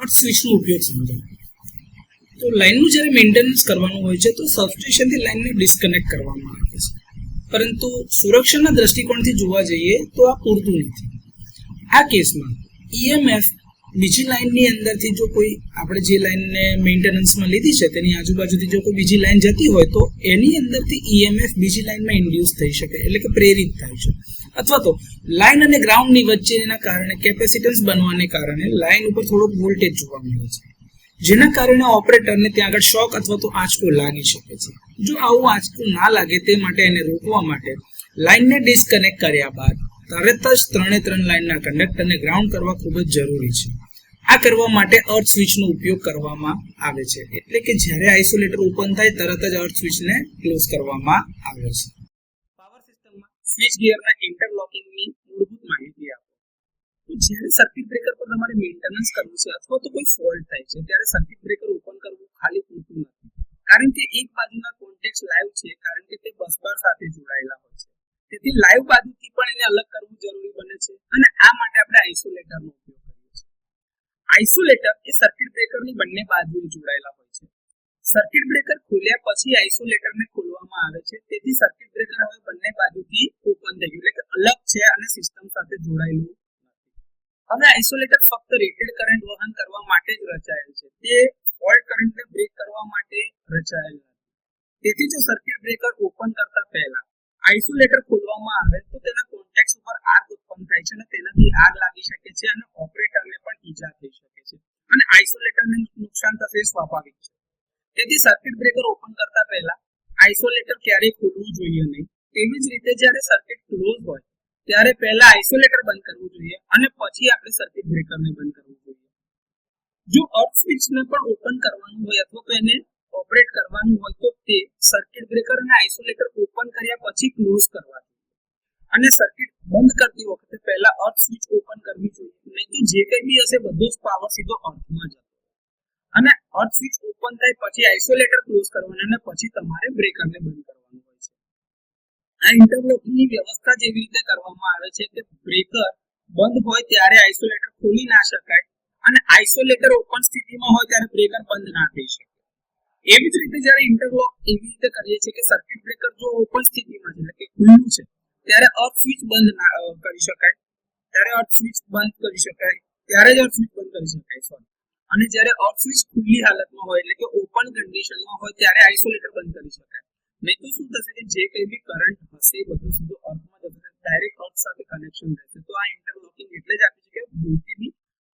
અર્થ સ્વિચનો ઉપયોગ સમજાવો. તો લાઇનનું જ્યારે મેન્ટેનન્સ કરવાનું હોય છે તો સબસ્ટેશનથી લાઇનને ડિસ્કનેક્ટ કરવામાં આવે છે, પરંતુ સુરક્ષાના દ્રષ્ટિકોણથી જોવા જઈએ તો આ પૂરતું નથી. આ કેસમાં ઈએમએફ બીજી લાઇનની અંદરથી જો કોઈ આપણે જે લાઇનને મેન્ટેનન્સમાં લીધી છે તેની આજુબાજુથી જો કોઈ બીજી લાઇન જતી હોય તો એની અંદરથી ઈએમએફ બીજી લાઇનમાં ઇન્ડ્યુસ થઈ શકે, એટલે કે પ્રેરિત થાય છે. અથવા તો લાઇન અને ગ્રાઉન્ડની વચ્ચેના કારણે કેપેસિટન્સ બનવાને કારણે લાઇન ઉપર થોડોક વોલ્ટેજ જોવા મળે છે, જેના કારણે ઓપરેટરને ત્યાં આગળ શોક અથવા તો આંચકો લાગી શકે છે. જો આવું આંચકું ના લાગે તે માટે એને રોકવા માટે લાઇનને ડિસ્કનેક્ટ કર્યા બાદ તરત જ ત્રણે લાઇનના કંડક્ટરને ગ્રાઉન્ડ કરવા ખૂબ જ જરૂરી છે. આ કરવા માટે અર્થ સ્વિચનો ઉપયોગ કરવામાં આવે છે, એટલે કે જ્યારે આઇસોલેટર ઓપન થાય તરત જ અર્થ સ્વિચને ક્લોઝ કરવામાં આવે છે. પાવર સિસ્ટમમાં સ્વિચ ગિયરના ઇન્ટરલોકિંગની મૂળભૂત માહિતી આપો. તો જ્યારે સર્કિટ બ્રેકર પર તમારે મેન્ટેનન્સ કરવું છે અથવા તો કોઈ ફોલ્ટ થાય છે ત્યારે સર્કિટ બ્રેકર ઓપન કરવું ખાલી પૂરતું નથી, કારણ કે એક બાજુના કોન્ટેક્ટ લાઈવ છે, કારણ કે તે બસબાર સાથે જોડાયેલા હોય છે. તેથી લાઈવ બાજુથી પણ એને અલગ કરવું જરૂરી બને છે અને આ માટે આપણે આઇસોલેટરનો ઉપયોગ કરીએ છીએ. આઇસોલેટર એ સર્કિટ બ્રેકરની બંને બાજુએ જોડાયેલા હોય છે. સર્કિટ બ્રેકર ખોલ્યા પછી આઇસોલેટરને ખોલવામાં આવે છે, તેથી સર્કિટ બ્રેકર હવે બંને બાજુથી ઓપન થઈ ગયું, એટલે કે અલગ છે અને સિસ્ટમ સાથે જોડાયેલું નથી. હવે આઇસોલેટર ફક્ત રેટેડ કરંટ વહન કરવા માટે જ રચાયેલ છે, તે ફોલ્ટ કરંટને બ્રેક કરવા માટે રચાયેલ નથી. તેથી જો સર્કિટ બ્રેકર ઓપન કરતા પહેલા આઇસોલેટર ખોલવામાં આવે તો તેના કોન્ટેક્ટ્સ ઉપર આગ ઉત્પન્ન થાય છે અને તેનાથી આગ લાગી શકે છે અને ઓપરેટરને પણ ઈજા થઈ શકે છે અને આઇસોલેટરને નુકસાન થશે સ્વાભાવિક છે. તેથી સર્કિટ બ્રેકર ઓપન કરતા પહેલા આઇસોલેટર ક્યારેય ખોલવું જોઈએ નહીં. તેવી જ રીતે જ્યારે સર્કિટ ક્લોઝ હોય ત્યારે પહેલા આઇસોલેટર બંધ કરવું જોઈએ અને પછી આપણે સર્કિટ બ્રેકરને બંધ કરવું જોઈએ. જો અર્થ સ્વિચને પણ ઓપન કરવાનું હોય અથવા તો એને ઓપરેટ કરવાનું હોય તો તે સર્કિટ બ્રેકર અને આઇસોલેટર ઓપન કર્યા પછી ક્લોઝ કરવા જોઈએ અને સર્કિટ બંધ કરતી વખતે પહેલા અર્થ સ્વિચ ઓપન કરવી જોઈએ, નહીં તો જે કંઈ બી હશે બધો જ પાવર સીધો અર્થમાં જશે. અને અર્થ સ્વિચ ઓપન થાય પછી આઇસોલેટર ક્લોઝ કરવાનું અને પછી તમારે બ્રેકરને બંધ કરવાનું હોય છે. આ ઇન્ટરલોકિંગની વ્યવસ્થા જેવી રીતે કરવામાં આવે છે કે બ્રેકર બંધ હોય ત્યારે આઇસોલેટર ખોલી ના શકાય અને આઇસોલેટર ઓપન સ્થિતિમાં હોય ત્યારે બ્રેકર બંધ ના થઈ શકે. એવી જ રીતે જ્યારે ઇન્ટરલોક એવી રીતે કરીએ છીએ કે સર્કિટ બ્રેકર જો ઓપન સ્થિતિમાં છે એટલે કે ખુલ્લું છે ત્યારે અર્થ સ્વિચ બંધ ના કરી શકાય, ત્યારે અર્થ સ્વિચ બંધ કરી શકાય, ત્યારે જ અર્થ સ્વિચ બંધ કરી શકાય અને જ્યારે અર્થ સ્વિચ ખુલ્લી હાલતમાં હોય એટલે કે ઓપન કન્ડિશનમાં હોય ત્યારે આઇસોલેટર બંધ કરી શકાય. નહીં તો શું થશે કે જે કંઈ બી કરંટ હશે એ બધું સીધો અર્થમાં જશે, ડાયરેક્ટ અર્થ સાથે કનેક્શન રહેશે. તો આ ઇન્ટરલોકિંગ એટલે જ આપી છે કે ભૂલથી બી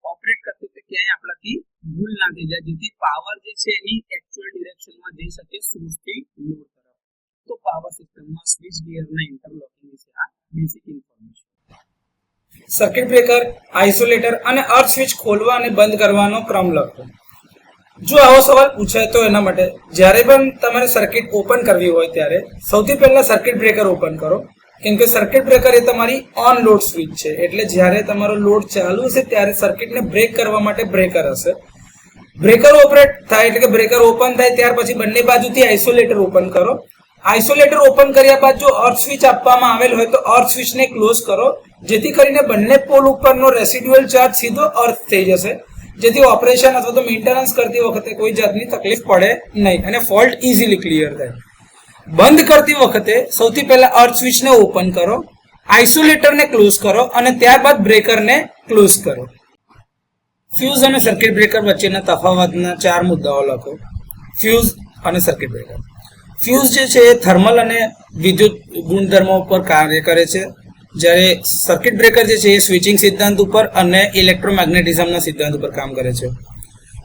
ઓપરેટ કરતી વખતે ક્યાંય આપણાથી ભૂલ ના થઈ જાય, જેથી પાવર જે છે એની એકચ્યુઅલ ડિરેક્શનમાં જઈ શકે સોર્સથી લોડ તરફ. તો પાવર સિસ્ટમમાં સ્વિચ ગિયરના ઇન્ટરલોકિંગ વિશે આ basic information. Circuit breaker, isolator અને અર્થ સ્વિચ ખોલવા અને બંધ કરવાનો ક્રમ લખો. જો આવો સવાલ પૂછાય તો એના માટે જ્યારે પણ તમારે સર્કિટ ઓપન કરવી હોય ત્યારે સૌથી પહેલા સર્કિટ બ્રેકર ઓપન કરો, કેમ કે સર્કિટ બ્રેકર એ તમારી ઓન લોડ સ્વિચ છે, એટલે જ્યારે તમારો લોડ ચાલુ હશે ત્યારે સર્કિટને બ્રેક કરવા માટે બ્રેકર હશે. બ્રેકર ઓપરેટ થાય એટલે કે બ્રેકર ઓપન થાય ત્યાર પછી બંને બાજુથી આઇસોલેટર ઓપન કરો. આઇસોલેટર ઓપન કર્યા બાદ જો અર્થ સ્વિચ આપવામાં આવેલ હોય તો અર્થ સ્વિચને ક્લોઝ કરો, જેથી કરીને બંને પોલ ઉપરનો રેસિડ્યુઅલ ચાર્જ સીધો અર્થ થઈ જશે, જેથી ઓપરેશન અથવા તો મેન્ટેનન્સ કરતી વખતે કોઈ જાતની તકલીફ પડે નહીં અને ફોલ્ટ ઇઝીલી ક્લિયર થાય. બંધ કરતી વખતે સૌથી પહેલા અર્થ સ્વિચને ઓપન કરો, આઇસોલેટરને ક્લોઝ કરો અને ત્યારબાદ બ્રેકરને ક્લોઝ કરો. ફ્યુઝ અને સર્કિટ બ્રેકર વચ્ચેના તફાવતના 4 મુદ્દાઓ લખો. ફ્યુઝ અને સર્કિટ બ્રેકર. ફ્યુઝ જે છે એ થર્મલ અને વિદ્યુત ગુણધર્મો ઉપર કાર્ય કરે છે, જ્યારે સર્કિટ બ્રેકર જે છે એ સ્વિચિંગ સિદ્ધાંત ઉપર અને ઇલેક્ટ્રોમેગ્નેટિઝમના સિદ્ધાંત ઉપર કામ કરે છે.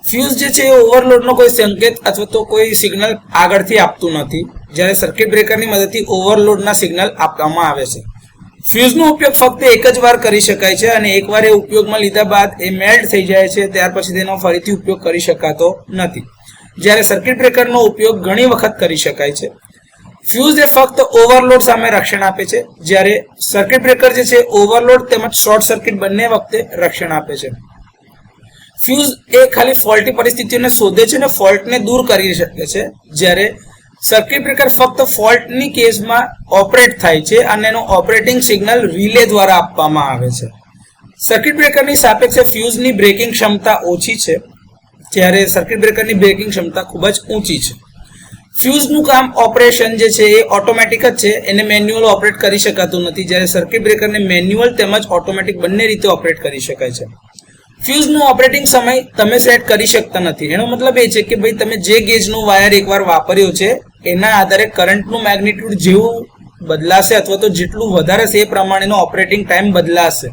ફ્યુઝ જે છે એ ઓવરલોડનો કોઈ સંકેત અથવા તો કોઈ સિગ્નલ આગળથી આપતું નથી, જ્યારે સર્કિટ બ્રેકરની મદદથી ઓવરલોડના સિગ્નલ આપવામાં આવે છે. ફ્યુઝનો ઉપયોગ ફક્ત એક જ વાર કરી શકાય છે અને એકવાર એ ઉપયોગમાં લીધા બાદ એ મેલ્ટ થઈ જાય છે, ત્યાર પછી તેનો ફરીથી ઉપયોગ કરી શકાતો નથી, જ્યારે સર્કિટ બ્રેકરનો ઉપયોગ ઘણી વખત કરી શકાય છે. ફ્યુઝ એ ફક્ત ઓવરલોડ સામે રક્ષણ આપે છે, જ્યારે સર્કિટ બ્રેકર જે છે ઓવરલોડ તેમજ શોર્ટ સર્કિટ બંને વખતે રક્ષણ આપે છે. ફ્યુઝ એ ખાલી ફોલ્ટી પરિસ્થિતિઓને શોધે છે અને ફોલ્ટને દૂર કરી શકે છે, જ્યારે સર્કિટ બ્રેકર ફક્ત ફોલ્ટની કેસમાં ઓપરેટ થાય છે અને એનું ઓપરેટિંગ સિગ્નલ રિલે દ્વારા આપવામાં આવે છે. સર્કિટ બ્રેકરની સાપેક્ષે ફ્યુઝની બ્રેકિંગ ક્ષમતા ઓછી છે, જ્યારે સર્કિટ બ્રેકરની બ્રેકિંગ ક્ષમતા ખૂબ જ ઊંચી છે. ફ્યુઝનું કામ ઓપરેશન જે છે એ ઓટોમેટિક જ છે, એને મેન્યુઅલ ઓપરેટ કરી શકાતું નથી, જ્યારે સર્કિટ બ્રેકરને મેન્યુઅલ તેમજ ઓટોમેટિક બંને રીતે ઓપરેટ કરી શકાય છે. ફ્યુઝનો ઓપરેટિંગ સમય તમે સેટ કરી શકતા નથી. એનો મતલબ એ છે કે ભાઈ તમે જે ગેજનો વાયર એકવાર વાપર્યો છે એના આધારે કરંટનું મેગ્નિટ્યુડ જેવું બદલાશે અથવા તો જેટલું વધારે છે એ પ્રમાણેનો ઓપરેટિંગ ટાઈમ બદલાશે.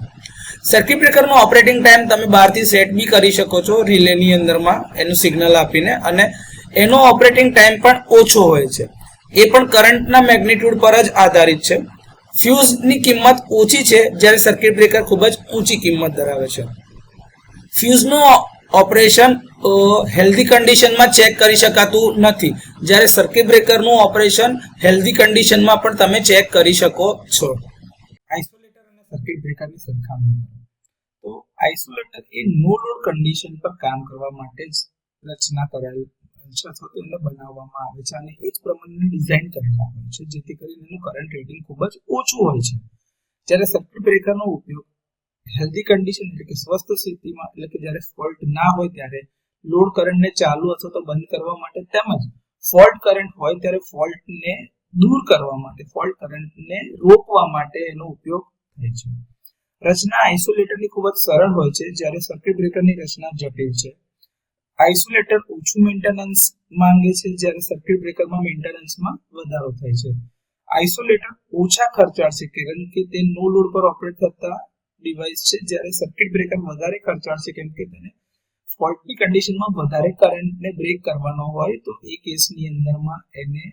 સર્કિટ બ્રેકરનો ઓપરેટિંગ ટાઈમ તમે બહારથી સેટ બી કરી શકો છો રિલેની અંદરમાં એનું સિગ્નલ આપીને, અને એનો ઓપરેટિંગ ટાઈમ પણ ઓછો હોય છે. એ પણ કરંટના મેગ્નિટ્યુડ પર જ આધારિત છે. ફ્યુઝની કિંમત ઓછી છે, જ્યારે સર્કિટ બ્રેકર ખૂબ જ ઊંચી કિંમત ધરાવે છે. ફ્યુઝનો ઓપરેશન હેલ્ધી કન્ડિશનમાં ચેક કરી શકાતું નથી, જ્યારે સર્કિટ બ્રેકરનું ઓપરેશન હેલ્ધી કન્ડિશનમાં પણ તમે ચેક કરી શકો છો. આઇસોલેટર અને સર્કિટ બ્રેકરની સરખામણી કરો તો આઇસોલેટર એ નો લોડ કન્ડિશન પર કામ કરવા માટે જ રચના કરાયેલ છે અથવા તો એને બનાવવામાં આવે છે અને એ જ પ્રમાણે ડિઝાઇન કરેલા હોય છે, જેથી કરીને એનું કરંટ રેટિંગ ખૂબ જ ઓછું હોય છે. જ્યારે સર્કિટ બ્રેકરનો ઉપયોગ હેલ્ધી કન્ડિશન એટલે કે સ્વસ્થ સ્થિતિમાં, એટલે કે જ્યારે ફોલ્ટ ના હોય ત્યારે લોડ કરંટને ચાલુ અથવા તો બંધ કરવા માટે, તેમજ ફોલ્ટ કરંટ હોય ત્યારે ફોલ્ટને દૂર કરવા માટે, ફોલ્ટ કરંટને રોકવા માટે એનો ઉપયોગ થાય છે. રચના આઇસોલેટરની ખૂબ જ સરળ હોય છે, જ્યારે સર્કિટ બ્રેકરની રચના જટિલ છે. આઇસોલેટર ઓછું મેન્ટેનન્સ માંગે છે, જ્યારે સર્કિટ બ્રેકરમાં મેન્ટેનન્સમાં વધારો થાય છે. આઇસોલેટર ઓછા ખર્ચાળ છે કારણ કે તે નો લોડ પર ઓપરેટ થતા ડિવાઇસ છે, જ્યારે સર્કિટ બ્રેકર વધારે ખર્ચાળ છે કેમ કે તેને ફોલ્ટની કન્ડિશનમાં વધારે કરંટને બ્રેક કરવાનો હોય, તો એ કેસની અંદરમાં એને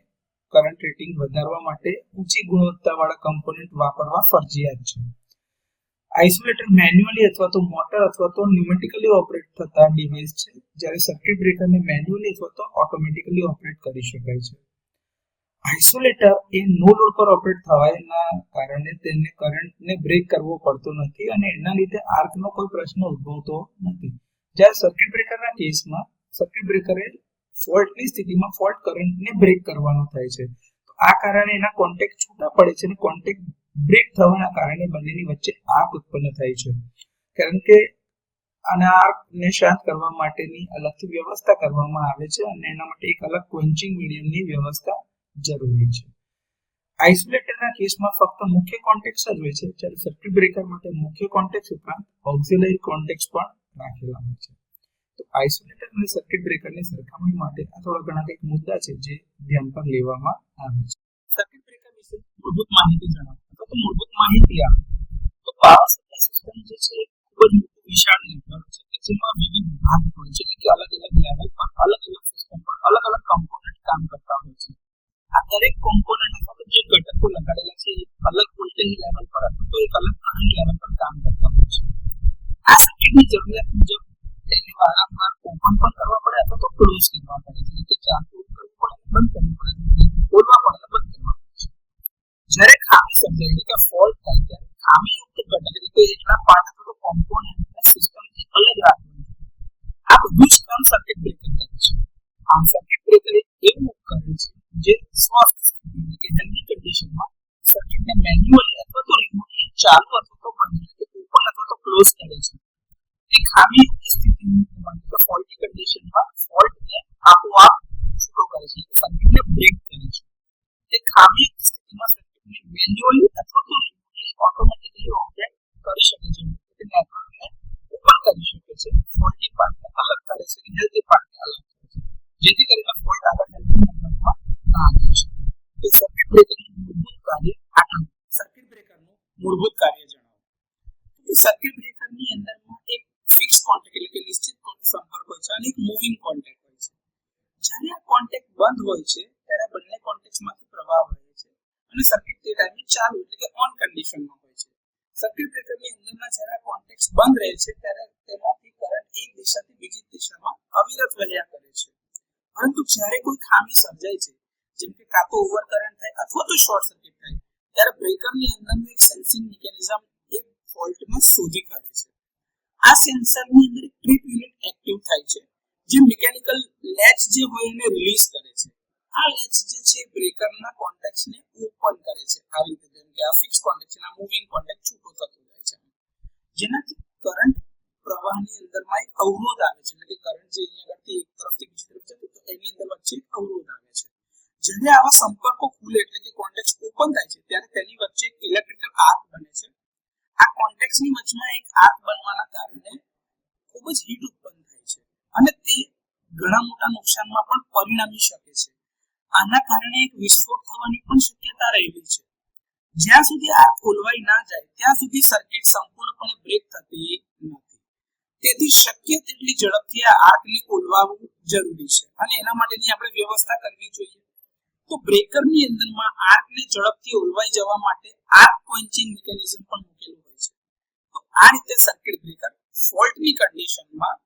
કરંટ રેટિંગ વધારવા માટે ઊંચી ગુણવત્તાવાળા કમ્પોનન્ટ વાપરવા ફરજિયાત છે. આઇસોલેટર મેન્યુઅલી અથવા તો મોટર અથવા તો ન્યુમેટિકલી ઓપરેટ થતા ડિવાઇસ છે, જ્યારે સર્કિટ બ્રેકરને મેન્યુઅલી અથવા તો ઓટોમેટિકલી ઓપરેટ કરી શકાય છે. આઇસોલેટર એ નો લોડ પર ઓપરેટ થવાના કારણે તેને કરંટને બ્રેક કરવો પડતો નથી અને એના લીધે આર્કનો કોઈ પ્રશ્ન ઉદ્ભવતો નથી. જ્યારે સર્કિટ બ્રેકરના કેસમાં સર્કિટ બ્રેકરે ફોલ્ટની સ્થિતિમાં ફોલ્ટ કરંટને બ્રેક કરવાનો થાય છે, તો આ કારણે એના કોન્ટેક્ટ છૂટા પડે છે અને કોન્ટેક્ટ બ્રેક થવાના કારણે બંનેની વચ્ચે આર્ક ઉત્પન્ન થાય છે. કારણ કે આના આર્કને શાંત કરવા માટેની અલગથી વ્યવસ્થા કરવામાં આવે છે અને એના માટે એક અલગ ક્વેન્ચિંગ મીડિયમની વ્યવસ્થા જરૂરી છે. આઇસોલેટરના કેસમાં ફક્ત મુખ્ય કોન્ટેક્ટ્સ જ હોય છે, જ્યારે સર્કિટ બ્રેકર માટે મુખ્ય કોન્ટેક્ટ્સ ઉપરાંત ઓક્સિલરી કોન્ટેક્ટ્સ પણ રાખેલા હોય છે. તો આઇસોલેટર અને સર્કિટ બ્રેકરની સરખામણી માટે આ થોડા ઘણા કંઈક મુદ્દા છે જે ધ્યાન પર લેવામાં આવે છે. સર્કિટ બ્રેકર વિશે મૂળભૂત માહિતી જણાવો અથવા તો મૂળભૂત માહિતી આપો તો પાવર સપ્લાય સિસ્ટમ જે છે ખૂબ જ વિશાળ નેટવર્ક છે કે જેમાં વિવિધ ભાગ હોય છે, એટલે કે અલગ અલગ લેવલ પર અલગ અલગ સિસ્ટમ પર અલગ અલગ કમ્પોનન્ટ કામ કરતા હોય છે. આ દરેક કોમ્પોનન્ટ અથવા તો જે ઘટકો લગાડેલા છે અલગ વોલ્ટેજ લેવલ પર અથવા તો એક અલગ કરંટ લેવલ પર કામ કરતા હોય છે. આ સર્કિટની જરૂરિયાત મુજબ તેને વારંવાર ઓપન પણ કરવા પડે અથવા તો ક્લોઝ કરવા પડે છે, એટલે કે ચાલુ કરવું પડે, બંધ કરવું પડે, ખોલવા પડે, બંધ કરવા પડે છે. જ્યારે ખામી સર્જાય એટલે કે ફોલ્ટ થાય ત્યારે ખામીયુક્ત ઘટક એટલે કે એટલા પાર્ટ અથવા તો કોમ્પોનન્ટને સિસ્ટમથી અલગ રાખવું. આ બધું જ કામ સર્કિટ બ્રેકર કરે છે. આમ સર્કિટ બ્રેકર એવું ઉપકરણ છે જે સ્વસ્થ સ્થિતિ એટલે કે હેલ્ધી કન્ડિશનમાં સર્કિટને મેન્યુઅલી અથવા તો રિમોટલી ચાલુ અથવા તો બંધ એટલે કે ઓપન અથવા તો ક્લોઝ કરે છે. તે ખામીયુક્ત સ્થિતિની એટલે કે ફોલ્ટી કન્ડિશનમાં ફોલ્ટને આપોઆપ છૂટો કરે છે, એટલે સર્કિટને બ્રેક કરે છે. તે ખામીયુક્ત સ્થિતિમાં સર્કિટને મેન્યુઅલી અથવા તો રિમોટલી ઓટોમેટિકલી ઓપરેટ કરી શકે છે, એટલે નેટવર્કને ઓપન કરી શકે છે, ફોલ્ટી પાર્ટને અલગ કરે છે, હેલ્ધી પાર્ટને અલગ કરે છે, જેથી કરીને ફોલ્ટ આગળ હેલ્ધી નેટવર્કમાં ના આવી શકે. તો સર્કિટ બ્રેકરનું મૂળભૂત કાર્ય આટલું. સર્કિટ બ્રેકરનું મૂળભૂત કાર્ય જણાવો. સર્કિટ બ્રેકરની અંદરમાં એક ફિક્સ કોન્ટેક્ટ એટલે કે નિશ્ચિત સંપર્ક હોય છે અને એક મૂવિંગ કોન્ટેક્ટ હોય છે. જ્યારે આ કોન્ટેક્ટ બંધ હોય છે ત્યારે બંને કોન્ટેક્ટ્સમાંથી પ્રવાહ વહે છે અને સર્કિટ તે ટાઈમે ચાલુ એટલે કે ઓન કન્ડિશનમાં હોય છે. સર્કિટ બ્રેકરની અંદરના જ્યારે કોન્ટેક્ટ્સ બંધ રહે છે ત્યારે તેમાંથી કરંટ એક દિશાથી બીજી દિશામાં અવિરત વહ્યા કરે છે. પરંતુ જ્યારે કોઈ ખામી સર્જાય છે, જેમ કે કાં તો ઓવર કરંટ થાય અથવા તો શોર્ટ સર્કિટ થાય, ત્યારે બ્રેકરની અંદરનું એક સેન્સિંગ મિકેનિઝમ એ ફોલ્ટને શોધી કાઢે છે. આ સેન્સરની અંદર એક ટ્રીપ યુનિટ એક્ટિવ થાય છે, જે મિકેનિકલ લેચ જે હોય એને રિલીઝ કરે છે. આ લેચ જે છે બ્રેકરના કોન્ટેક્ટ્સને ઓપન કરે છે, આવી રીતે જેમ કે આ ફિક્સ કોન્ટેક્ટ છે, આ મૂવિંગ કોન્ટેક્ટ છૂટો થતો જાય છે, જેનાથી અવરોધ આવે છે, એટલે કે કરંટ જે અહીંયા આગળથી એક તરફથી બીજી તરફ જતો તો એની અંદર વચ્ચે એક અવરોધ આવે છે. જ્યારે આવા સંપર્કો ખુલે એટલે કે કોન્ટેક્ટ ઓપન થાય છે ત્યારે તેની વચ્ચે એક ઇલેક્ટ્રિકલ આર્ક બને છે. આ કોન્ટેક્ટની વચમાં એક આર્ક બનવાના કારણે ખૂબ જ હીટ ઉત્પન્ન થાય છે અને તે ઘણા મોટા નુકસાનમાં પણ પરિણમી શકે છે. આના કારણે એક વિસ્ફોટ થવાની પણ શક્યતા રહેલી છે. જ્યાં સુધી આર્ક ખોલવાઈ ના જાય ત્યાં સુધી સર્કિટ સંપૂર્ણપણે બ્રેક થતી નથી. તેથી શક્ય તેટલી ઝડપથી આ આર્કને ખોલવાનું જરૂરી છે અને એના માટેની આપણે વ્યવસ્થા કરવી જોઈએ. તો બ્રેકરની અંદરમાં આર્કને ઝડપથી ઓલવાઈ જવા માટે આર્ક ક્વેન્ચિંગ મિકેનિઝમ પણ મૂકેલું હોય છે. તો આ રીતે સર્કિટ બ્રેકર ફોલ્ટની કન્ડિશનમાં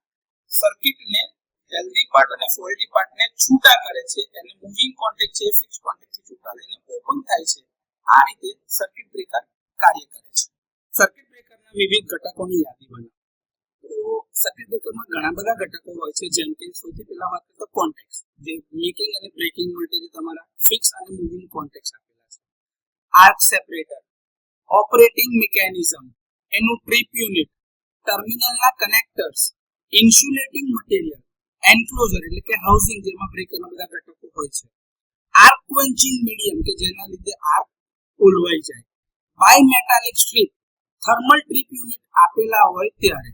સર્કિટને હેલ્ધી પાર્ટ અને ફોલ્ટી પાર્ટને છૂટા કરે છે અને મૂવિંગ કોન્ટેક્ટ છે ફિક્સ કોન્ટેક્ટથી છૂટા લઈને ઓપન થાય છે. આ રીતે સર્કિટ બ્રેકર કાર્ય કરે છે. સર્કિટ બ્રેકરના વિવિધ ઘટકોની યાદી બનાવો. તો સર્કિટ બ્રેકરમાં ઘણા બધા ઘટકો હોય છે, જેમ કે સૌથી પહેલા વાત કરીએ તો કોન્ટેક્ટ, જે મેકિંગ અને બ્રેકિંગ માટે જે તમારા ફિક્સ અને મૂવિંગ કોન્ટેક્ટ આપેલા છે. આર્ક સેપરેટર, ઓપરેટિંગ મિકેનિઝમ, એનું ટ્રીપ યુનિટ, ટર્મિનલના કનેક્ટર્સ, ઇન્સ્યુલેટિંગ મટીરીયલ, એન્ક્લોઝર એટલે કે હાઉસિંગ જેમાં બ્રેકરના બધા ઘટકો હોય છે. આર્ક ક્વેન્ચિંગ મીડિયમ કે જેના લીધે આર્ક ઓલવાઈ જાય. બાયમેટાલિક સ્ટ્રીપ, થર્મલ ટ્રીપ યુનિટ આપેલા હોય ત્યારે.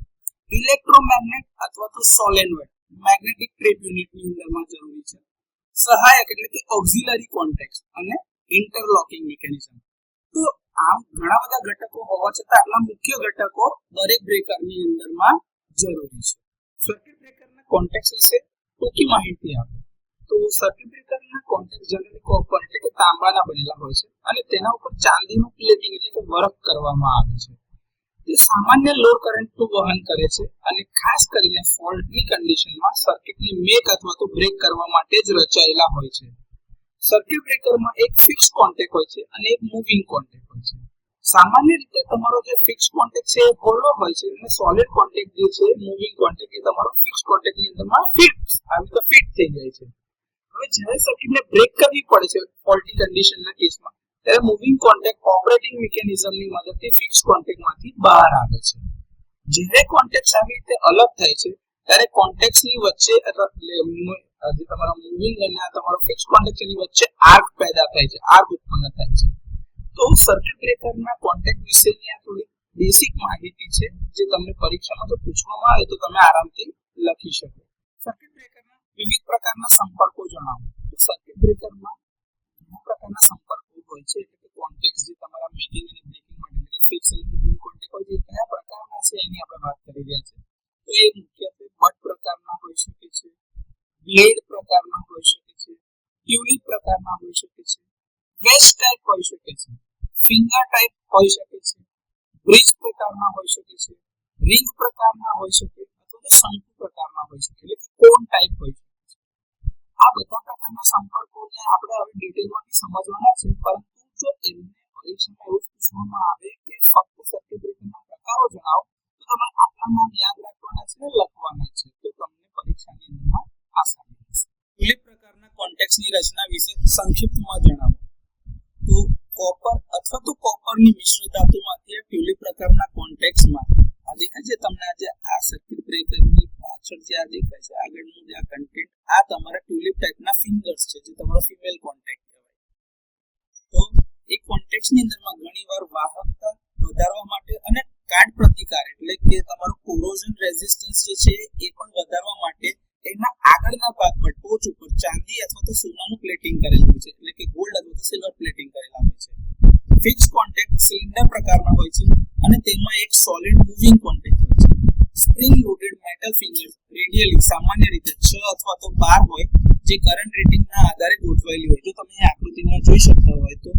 ઇલેક્ટ્રોમેગ્નેટ અથવા તો સોલેનોઇડ મેગ્નેટિક ટ્રીપ યુનિટની અંદરમાં જરૂરી છે. સહાયક એટલે કે ઓક્સિલરી કોન્ટેક્ટ અને ઇન્ટરલોકિંગ મિકેનિઝમ. તો આમ ઘણા બધા ઘટકો હોવા છતાં આટલા મુખ્ય ઘટકો દરેક બ્રેકરની અંદરમાં જરૂરી છે. સર્કિટ બ્રેકરના કોન્ટેક્ટ વિશે ટૂંકી માહિતી આપો. તો સર્કિટ બ્રેકરના કોન્ટેક્ટ જનરલી કોપર એટલે કે તાંબાના બનેલા હોય છે અને તેના ઉપર ચાંદીનું પ્લેટિંગ એટલે કે વર્ક કરવામાં આવે છે. તે સામાન્ય લોડ કરંટનું વહન કરે છે અને ખાસ કરીને ફોલ્ટની કન્ડિશનમાં સર્કિટને મેક અથવા તો બ્રેક કરવા માટે જ રચાયેલા હોય છે. સર્કિટ બ્રેકરમાં એક ફિક્સ કોન્ટેક્ટ હોય છે અને એક મૂવિંગ કોન્ટેક્ટ હોય છે. સામાન્ય રીતે તમારો જે ફિક્સ કોન્ટેક્ટ છે એ હોલો હોય છે અને સોલિડ કોન્ટેક્ટ જે છે મૂવિંગ કોન્ટેક્ટ એ તમારો ફિક્સ કોન્ટેક્ટની અંદરમાં ફિટ થઈ જાય છે. હવે જ્યારે સર્કિટને બ્રેક કરવી પડે છે ફોલ્ટી કન્ડિશનના કેસમાં ત્યારે મૂવિંગ કોન્ટેક્ટ ઓપરેટિંગ મિકેનિઝમની મદદથી ફિક્સ કોન્ટેક્ટમાંથી બહાર આવે છે. જ્યારે કોન્ટેક્ટ આવી રીતે અલગ થાય છે ત્યારે કોન્ટેક્ટની વચ્ચે જે તમારા મૂવિંગ અને આ તમારો ફિક્સ કોન્ટેક્ટની વચ્ચે આર્ક પેદા થાય છે, આર્ક ઉત્પન્ન થાય છે. તો સર્કિટ બ્રેકરના કોન્ટેક્ટ વિશેની આ થોડી બેસિક માહિતી છે જે તમને પરીક્ષામાં જો પૂછવામાં આવે તો તમે આરામથી લખી શકો. સર્કિટ બ્રેકરના વિવિધ પ્રકારના સંપર્કો જણાવો. તો સર્કિટ બ્રેકરમાં ઘણા પ્રકારના સંપર્કો હોય છે, એટલે કે કોન્ટેક્ટ જે તમારા મેકિંગ અને બ્રેકિંગ માટે ફિક્સ અને મૂવિંગ કોન્ટેક્ટ હોય છે કયા પ્રકારના છે એની આપણે વાત કરી રહ્યા છે. તો એ મુખ્યત્વે બટ પ્રકારના હોઈ શકે છે, બ્લેડ પ્રકારના હોઈ શકે છે, ટ્યુલિપ પ્રકારના હોઈ શકે છે, વેસ્ટ ટાઈપ હોઈ શકે છે, ફિંગર ટાઈપ હોઈ શકે છે, બ્રિજ પ્રકારના હોઈ શકે છે, રિંગ પ્રકારના હોઈ શકે અથવા તો શંકુ પ્રકારના હોઈ શકે એટલે કે કોન ટાઈપ હોઈ શકે છે. આ બધા પ્રકારના સંપર્કોને આપણે હવે ડિટેલમાં સમજવાના છે, પરંતુ જો એમને પરીક્ષામાં એવું પૂછવામાં આવે કે ફક્ત સર્કિટ બ્રેકરના પ્રકારો જણાવો તો તમે આટલા નામ યાદ રાખવાના છે અને લખવાના છે, તો તમને પરીક્ષાની અંદરમાં આસાની રહેશે. ટ્યુલિપ પ્રકારના કોન્ટેક્ટની રચના વિશે સંક્ષિપ્તમાં જણાવો. તો કોપર અથવા તો કોપરની મિશ્ર ધાતુમાંથી ટ્યુલિપ પ્રકારના કોન્ટેક્ટમાં આ દેખાય છે તમને આ સર્કિટ બ્રેકરની પાછળ જે આ દેખાય છે આગળનું જે આ કન્ટેન્ટ આ તમારા ટ્યુલિપ ટાઈપના ફિંગર્સ છે જે તમારો ફિમેલ કોન્ટેક્ટ કહેવાય. તો એ કોન્ટેક્ટની અંદરમાં ઘણીવાર વાહકતા વધારવા માટે અને કાટ પ્રતિકાર એટલે કે તમારો કોરોઝન રેઝિસ્ટન્સ જે છે એ પણ વધારવા માટે એના આગળના ભાગ પર ટોચ ઉપર ચાંદી અથવા તો સોનાનું પ્લેટિંગ કરેલું હોય છે, એટલે કે ગોલ્ડ અથવા તો સિલ્વર પ્લેટિંગ કરેલા હોય છે. ફિક્સ કોન્ટેક્ટ સિલિન્ડર પ્રકારના હોય છે અને તેમાં એક સોલિડ મૂવિંગ કોન્ટેક્ટ હોય છે. Spring loaded metal fingers radially સામાન્ય રીતે 6 અથવા તો 12 હોય જે કરંટ રેટિંગના આધારે ગોઠવાયેલી હોય. જો તમે આ આકૃતિમાં જોઈ શકતા હોય તો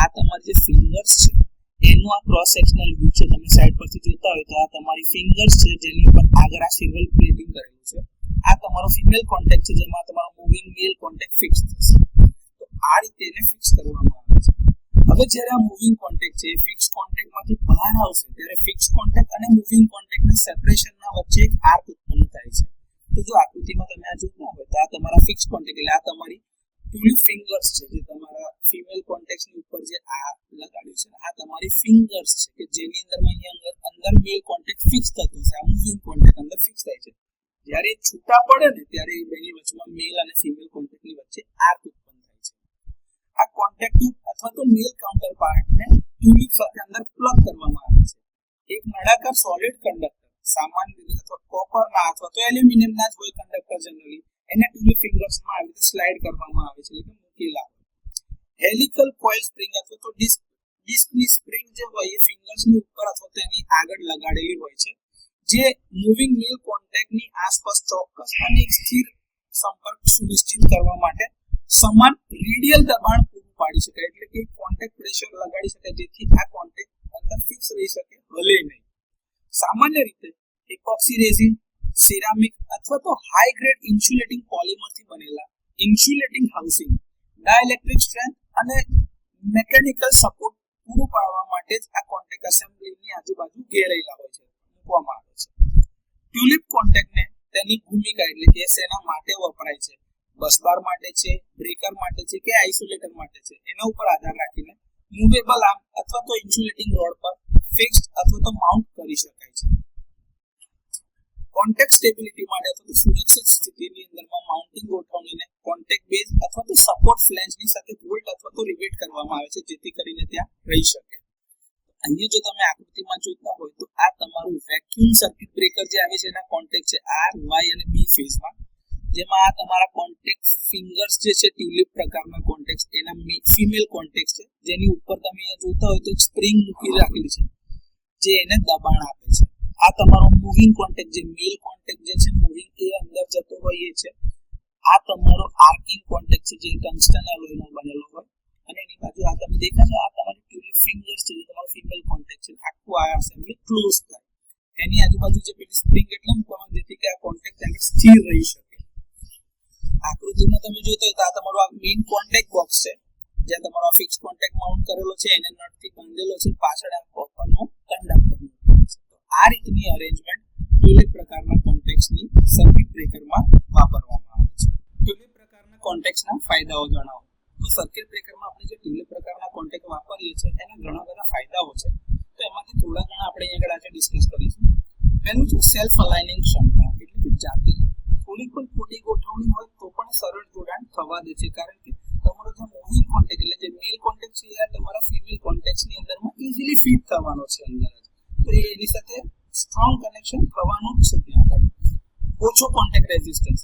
આ તમારી જે ફિંગર્સ છે એનું આ ક્રોસ સેક્શનલ વ્યૂ છે, તમે સાઈડ પરથી જોતા હોય તો આ તમારી ફિંગર્સ છે જેની ઉપર આગળ આ સિલ્વર પ્લેટિંગ કરેલું છે. આ તમારો ફિમેલ કોન્ટેક્ટ છે જેમાં તમારો મૂવિંગ મેલ કોન્ટેક્ટ ફિક્સ થશે. તો આ રીતે એને ફિક્સ કરવામાં આવે છે. હવે જ્યારે આ મૂવિંગ કોન્ટેક્ટ છે ફિક્સ કોન્ટેક્ટમાંથી બહાર આવશે ત્યારે ફિક્સ કોન્ટેક્ટ અને મૂવિંગ કોન્ટેક્ટના સેપરેશનના વચ્ચે એક આર્ક ઉત્પન્ન થાય છે. તો જો આકૃતિમાં તમે આ જોતા હોય તો આ તમારા ફિક્સ કોન્ટેક્ટ એટલે આ તમારી ટ્યુલિપ ફિંગર્સ છે જે તમારા ફિમેલ કોન્ટેક્ટની ઉપર જે આ લગાડ્યું છે આ તમારી ફિંગર્સ છે કે જેની અંદરમાં અહીંયા અંદર મેલ કોન્ટેક્ટ ફિક્સ થતો છે, આ મૂવિંગ કોન્ટેક્ટ અંદર ફિક્સ થાય છે. જ્યારે છૂટા પડે ને ત્યારે એ બેની વચ્ચેમાં મેલ અને ફિમેલ કોન્ટેક્ટની વચ્ચે આર્ક ઉત્પન્ન થાય છે. આ કોન્ટેક્ટ ટ્યુબ અથવા તો મેલ કાઉન્ટર પાર્ટને ટ્યુલિપ સાથે અંદર પ્લગ કરવામાં આવે છે. એક નળાકાર સોલિડ કંડક્ટર સામાન્ય રીતે અથવા કોપરના અથવા તો એલ્યુમિનિયમના જ હોય કંડક્ટર જનરલી એને ટ્યુલિપ ફિંગર્સમાં આવી રીતે સ્લાઇડ કરવામાં આવે છે, એટલે કે મૂકેલા. હેલિકલ કોઇલ સ્પ્રિંગ અથવા તો ડિસ્કની સ્પ્રિંગ જે હોય એ ફિંગર્સની ઉપર અથવા તો એની આગળ લગાડેલી હોય છે, જે મૂવિંગ મેલ કોન્ટેક્ટની આસપાસ ચોક્કસ અને એક સ્થિર સંપર્ક સુનિશ્ચિત કરવા માટે સમાન રેડિયલ દબાણ પૂરું પાડી શકાય, એટલે કે કોન્ટેક્ટ પ્રેશર લગાડી શકાય જેથી આ કોન્ટેક્ટ અંદર ફિક્સ રહી શકે, હલે નહીં. સામાન્ય રીતે એપોક્સી રેઝિન, સિરામિક અથવા તો હાઈ ગ્રેડ ઇન્સ્યુલેટિંગ પોલિમરથી બનેલા ઇન્સ્યુલેટિંગ હાઉસિંગ ડાઇલેક્ટ્રિક સ્ટ્રેન્થ અને મેકેનિકલ સપોર્ટ પૂરું પાડવા માટે જ આ કોન્ટેક્ટ એસેમ્બલીની આજુબાજુ ઘેરાયેલા હોય છે, મૂકવામાં આવે છે. ટ્યુલિપ કોન્ટેક્ટને તેની ભૂમિકા એટલે કે શેના માટે વપરાય છે, બસબાર માટે છે, બ્રેકર માટે છે કે આઇસોલેટર માટે છે, એના ઉપર આધાર રાખીને મૂવેબલ આર્મ અથવા તો ઇન્સ્યુલેટિંગ રોડ પર ફિક્સ્ડ અથવા તો માઉન્ટ કરી શકાય છે. કોન્ટેક્ટ સ્ટેબિલિટી માટે અથવા તો સુરક્ષિત સ્થિતિની અંદરમાં માઉન્ટિંગ ગોઠવણીને કોન્ટેક્ટ બેઝ અથવા તો સપોર્ટ ફ્લેંજની સાથે બોલ્ટ અથવા તો રિવેટ કરવામાં આવે છે, જેથી કરીને ત્યાં રહી શકે. અહીંયા જો તમે આકૃતિમાં જોતા હોય તો આ તમારું વેક્યુમ સર્કિટ બ્રેકર જે આવે છે એના કોન્ટેક્ટ છે R, Y અને B ફેઝમાં, જેમાં આ તમારા કોન્ટેક્ટ ફિંગર્સ જે છે ટ્યુલિપ પ્રકારના કોન્ટેક્ટ એના ફિમેલ કોન્ટેક્ટ છે, જેની ઉપર તમે અહીંયા જોતા હોય તો સ્પ્રિંગ મૂકી રાખેલી છે જે એને દબાણ આપે છે. આ તમારો મૂવિંગ કોન્ટેક્ટ જે મેલ કોન્ટેક્ટ જે છે મૂવિંગ એ અંદર જતો હોય એ છે. આ તમારો આર્કિંગ કોન્ટેક્ટ છે જે ટંગસ્ટન એલોયનો બનેલો હોય, અને એની બાજુ આ તમે દેખા છે આ તમારી ટ્યુલિપ ફિંગર્સ છે જે તમારો ફિમેલ કોન્ટેક્ટ છે. આખું આ એસેમ્બલી ક્લોઝ થાય, એની આજુબાજુ જે પેલી સ્પ્રિંગ એટલે મૂકવામાં જેથી કે આ કોન્ટેક્ટ આગળ સ્થિર રહી શકે. આકૃતિમાં તમે જોતા હોય તો આ તમારો આ મેઇન કોન્ટેક્ટ બોક્સ છે જ્યાં તમારો ફિક્સ કોન્ટેક્ટ માઉન્ટ કરેલો છે, એને નટથી બાંધેલો છે, પાછળ આ કોપરનો કંડક્ટર મૂકેલો છે. તો આ રીતની અરેન્જમેન્ટ ટ્યુલિપ પ્રકારના કોન્ટેક્ટ્સની સર્કિટ બ્રેકરમાં વાપરવામાં આવે છે. ટ્યુલિપ પ્રકારના કોન્ટેક્ટ્સના ફાયદાઓ જણાવો. તો સર્કિટ બ્રેકરમાં આપણે જે ટ્યુલિપ પ્રકારના કોન્ટેક્ટ વાપરીએ છીએ એના ઘણા બધા ફાયદાઓ છે, તો એમાંથી થોડા ઘણા આપણે અહીંયા આગળ આજે ડિસ્કસ કરીશું. પહેલું છે સેલ્ફ અલાઇનિંગ ક્ષમતા, એટલે કે જાતે થોડી પણ ખોટી ગોઠવણી હોય તો પણ સરળ જોડાણ થવા દે છે, કારણ કે તમારો જે મૂવિંગ કોન્ટેક્ટ એટલે જે મેલ કોન્ટેક્ટ છે એ તમારા ફિમેલ કોન્ટેક્ટની અંદરમાં ઇઝીલી ફિટ થવાનો છે અંદર જ, તો એની સાથે સ્ટ્રોંગ કનેક્શન થવાનું જ છે. ત્યાં આગળ ઓછો કોન્ટેક્ટ રેઝિસ્ટન્સ,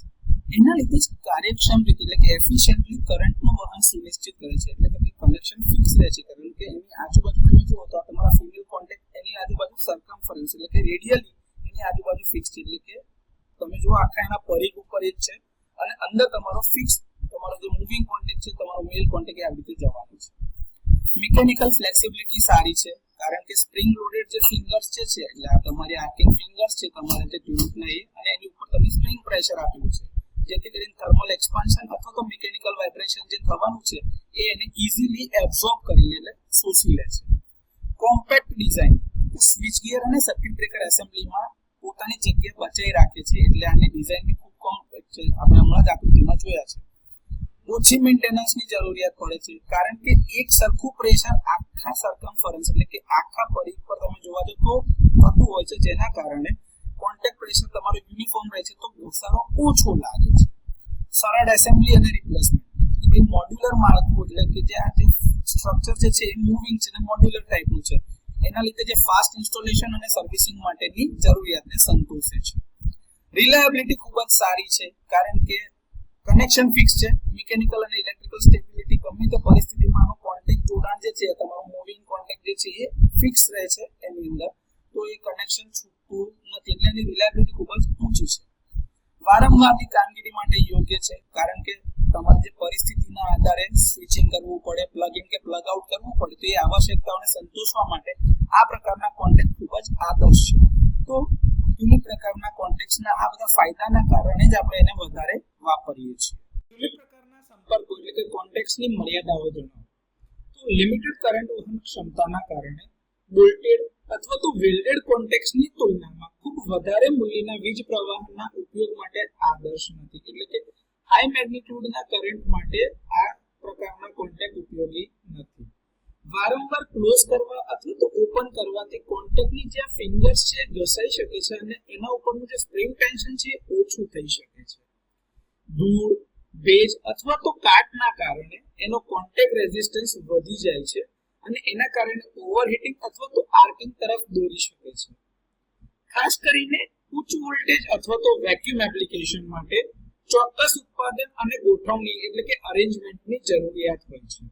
એના લીધે જ કાર્યક્ષમ રીતે એટલે કે એફિશિયન્ટલી કરંટનું વહન સુનિશ્ચિત કરે છે, એટલે કે કનેક્શન ફિક્સ રહે છે, કારણ કે એની આજુબાજુ તમે જુઓ તો તમારા ફિમેલ કોન્ટેક્ટ એની આજુબાજુ સર્કમફરન્સ એટલે કે રેડિયલી એની આજુબાજુ ફિક્સ છે, એટલે કે તમે જો આખા એના પરિઘ ઉપર જ છે અને અંદર તમારો ફિક્સ તમારો જે મૂવિંગ કોન્ટેક્ટ છે તમારો મેલ કોન્ટેક્ટ એ આવી રીતે જવાનો છે. મિકેનિકલ ફ્લેક્સિબિલિટી સારી છે, કારણ કે સ્પ્રિંગ લોડેડ જે ફિંગર્સ છે એટલે આ તમારી આર્કિંગ ફિંગર્સ છે તમારા જે ટ્યુલિપના એ, અને એની ઉપર તમે સ્પ્રિંગ પ્રેશર આપેલું છે, જેથી કરીને થર્મલ એક્સપાન્શન અથવા તો મિકેનિકલ વાઇબ્રેશન જે થવાનું છે એ એને ઇઝીલી એબ્સોર્બ કરી લે, એટલે શોષી લે છે. કોમ્પેક્ટ ડિઝાઇન, સ્વિચ ગિયર અને સર્કિટ બ્રેકર એસેમ્બલીમાં પોતાની જગ્યા બચાવી રાખે છે, એટલે આની ડિઝાઇન બી ખૂબ કોમ્પેક્ટ છે, આપણે હમણાં જ આકૃતિમાં જોયા છે. ઓછી મેન્ટેનન્સની જરૂરિયાત પડે છે, કારણ કે એક સરખું પ્રેશર આખા સર્કમફરન્સ એટલે કે આખા પરિઘ પર તમે જોવા જો તો થતું હોય છે, જેના કારણે કોન્ટેક્ટ પ્રેશર તમારો યુનિફોર્મ રહે છે તો ઘસારો ઓછો લાગે છે. સરળ એસેમ્બલી અને રિપ્લેસમેન્ટ, એટલે કે મોડ્યુલર માળખું એટલે કે જે આ જે સ્ટ્રક્ચર જે છે એ મૂવિંગ છે અને મોડ્યુલર ટાઈપનું છે, એના લીધે જે ફાસ્ટ ઇન્સ્ટોલેશન અને સર્વિસિંગ માટેની જરૂરિયાતને સંતોષે છે. રિલાયબિલિટી ખૂબ જ સારી છે, કારણ કે કનેક્શન ફિક્સ છે, મિકેનિકલ અને ઇલેક્ટ્રિકલ સ્ટેબિલિટી ગમે તે પરિસ્થિતિમાં આનો કોન્ટેક્ટ જોડાણ જે છે તમારું મૂવિંગ કોન્ટેક્ટ જે છે એ ફિક્સ રહે છે એની અંદર, તો એ કનેક્શન છૂટતું નથી, એટલે એની રિલાયબિલિટી ખૂબ જ ઊંચી છે. વારંવારની કામગીરી માટે યોગ્ય છે, કારણ કે તમારી જે પરિસ્થિતિના આધારે સ્વિચિંગ કરવું પડે, પ્લગ ઇન કે પ્લગ આઉટ કરવું પડે, તો એ આવશ્યકતાઓને સંતોષવા માટે આ પ્રકારના કોન્ટેક્ટ ખૂબ જ આદર્શ છે. તો ટ્યુલિપ પ્રકારના કોન્ટેક્ટ્સના આ બધા ફાયદાના કારણે જ આપણે એને વધારે વાપરીએ છીએ. ટ્યુલિપ પ્રકારના સંપર્કો એટલે કે કોન્ટેક્ટ્સની મર્યાદાઓ જણાવો. તો લિમિટેડ કરંટ વહન ક્ષમતાના કારણે બોલ્ટેડ અથવા તો વેલ્ડેડ કોન્ટેક્ટ્સની તુલનામાં ખૂબ વધારે મૂલ્યના વીજ પ્રવાહના ઉપયોગ માટે આદર્શ નથી, એટલે કે હાઈ મેગ્નિટ્યુડના કરંટ માટે આ પ્રકારના કોન્ટેક્ટ ઉપયોગી નથી. વારંવાર ક્લોઝ કરવા અથવા તો ઓપન કરવાથી કોન્ટેક્ટની જે ફિંગર્સ છે ઘસાઈ શકે છે અને એના ઉપરનું જે સ્પ્રિંગ ટેન્શન છે ઓછું થઈ શકે છે. ધૂળ, ભેજ અથવા તો કાટના કારણે એનો કોન્ટેક્ટ રેઝિસ્ટન્સ વધી જાય છે અને એના કારણે ઓવરહીટિંગ અથવા તો આર્કિંગ તરફ દોરી શકે છે. ખાસ કરીને ઉચ્ચ વોલ્ટેજ અથવા તો વેક્યુમ એપ્લિકેશન માટે ચોક્કસ ઉત્પાદન અને ગોઠવણી એટલે કે અરેન્જમેન્ટની જરૂરિયાત હોય છે.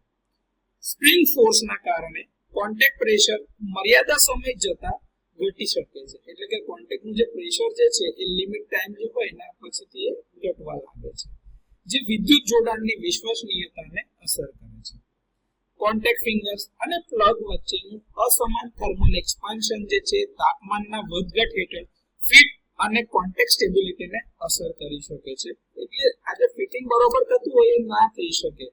સ્પ્રિંગ ફોર્સના કારણે કોન્ટેક્ટ પ્રેશર મર્યાદા સમય જતા ઘટી શકે છે, એટલે કે કોન્ટેક્ટનું જે પ્રેશર જે છે એ લિમિટ ટાઈમ જે હોય એના પછીથી એ ઘટવા લાગે છે, જે વિદ્યુત જોડાણની વિશ્વસનીયતાને અસર કરે છે. કોન્ટેક્ટ ફિંગર્સ અને પ્લગ વચ્ચેનું અસમાન થર્મલ એક્સપાન્શન જે છે તાપમાનના વધઘટ હેઠળ ફિટ અને કોન્ટેક્ટ સ્ટેબિલિટીને અસર કરી શકે છે. એટલે આજે ફિટિંગ બરોબર થતું હોય એ ના થઈ શકે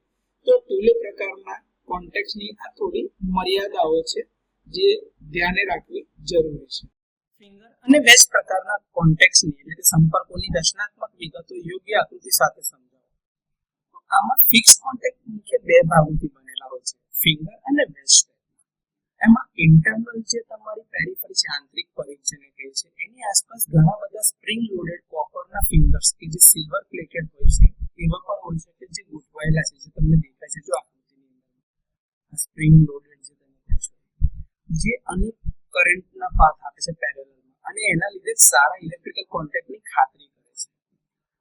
તો ટુલે પ્રકારના કોન્ટેક્ટની આ થોડી મર્યાદાઓ છે જે ધ્યાને રાખવી જરૂરી છે. ફિંગર અને વેજ પ્રકારના કોન્ટેક્ટની એટલે કે સંપર્કોની રચનાત્મક વિગતો યોગ્ય આકૃતિ સાથે સમજાવો. તો આમાં ફિક્સ કોન્ટેક્ટ મુખ્ય બે ભાગોથી બનેલા હોય છે, ફિંગર અને વેજ. એમાં ઇન્ટરનલ જે તમારી પેરિફરી છે, આંતરિક પરિઘ જેને કહે છે, એની આસપાસ ઘણા બધા સ્પ્રિંગ લોડેડ કોપરના ફિંગર્સ કે જે સિલ્વર પ્લેટેડ હોય છે એવા પણ હોય છે કે જે ગોઠવાયેલા છે, જે તમને દેખાય છે જો આકૃતિની અંદર સ્પ્રિંગ લોડેડ જે તમે કહો છો, જે અનેક કરંટના પાથ આપે છે પેરેલલમાં અને એના લીધે સારા ઇલેક્ટ્રિકલ કોન્ટેક્ટની ખાતરી કરે છે.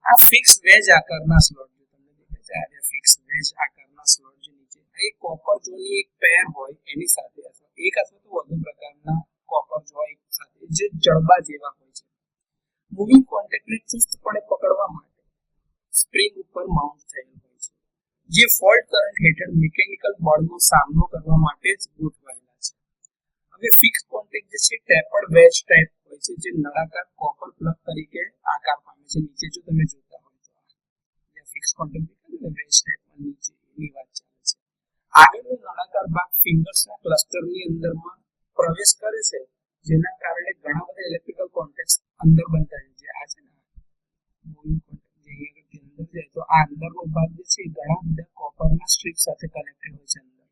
આ ફિક્સ વેજ આકારના સ્લોટ જે તમને દેખાય છે, આ ફિક્સ વેજ આકારના સ્લોટ જે નીચે એ કોપર જોની એક પેર હોય એની સાથે એક અથવા તો વધુ પ્રકારના કોપર જોઈન્ટ સાથે જે જડબા જેવા હોય છે. મૂવિંગ કોન્ટેક્ટને ચુસ્તપણે પકડવા માટે સ્પ્રિંગ ઉપર માઉન્ટ થયેલ હોય છે, જે ફોલ્ટ કરંટ હેઠળ મિકેનિકલ બળનો સામનો કરવા માટે જ ગોઠવાયેલા છે. હવે ફિક્સ કોન્ટેક્ટ જે છે ટેપર્ડ વેજ ટાઈપ હોય છે, જે નળાકાર કોપર પ્લગ તરીકે આકાર પામે છે. નીચે જો તમે જોતા હોય તો આ ફિક્સ કોન્ટેક્ટ દેખાય વેજ ટાઈપમાં નીચે એની વાત ચાલે છે. આગળનો નળાકાર ભાગ ફિંગર્સના ક્લસ્ટરની અંદરમાં પ્રવેશ કરે છે, જેના કારણે ઘણા બધા ઇલેક્ટ્રિકલ કોન્ટેક્ટ્સ અંદર બનતા હોય છે. આ છે ને મૂવિંગ કોન્ટેક્ટ જે અહીંયાથી અંદર જાય તો આ અંદરનો ભાગ જે છે ઘણા બધા કોપરના સ્ટ્રીપ સાથે કનેક્ટેડ હોય છે અંદર.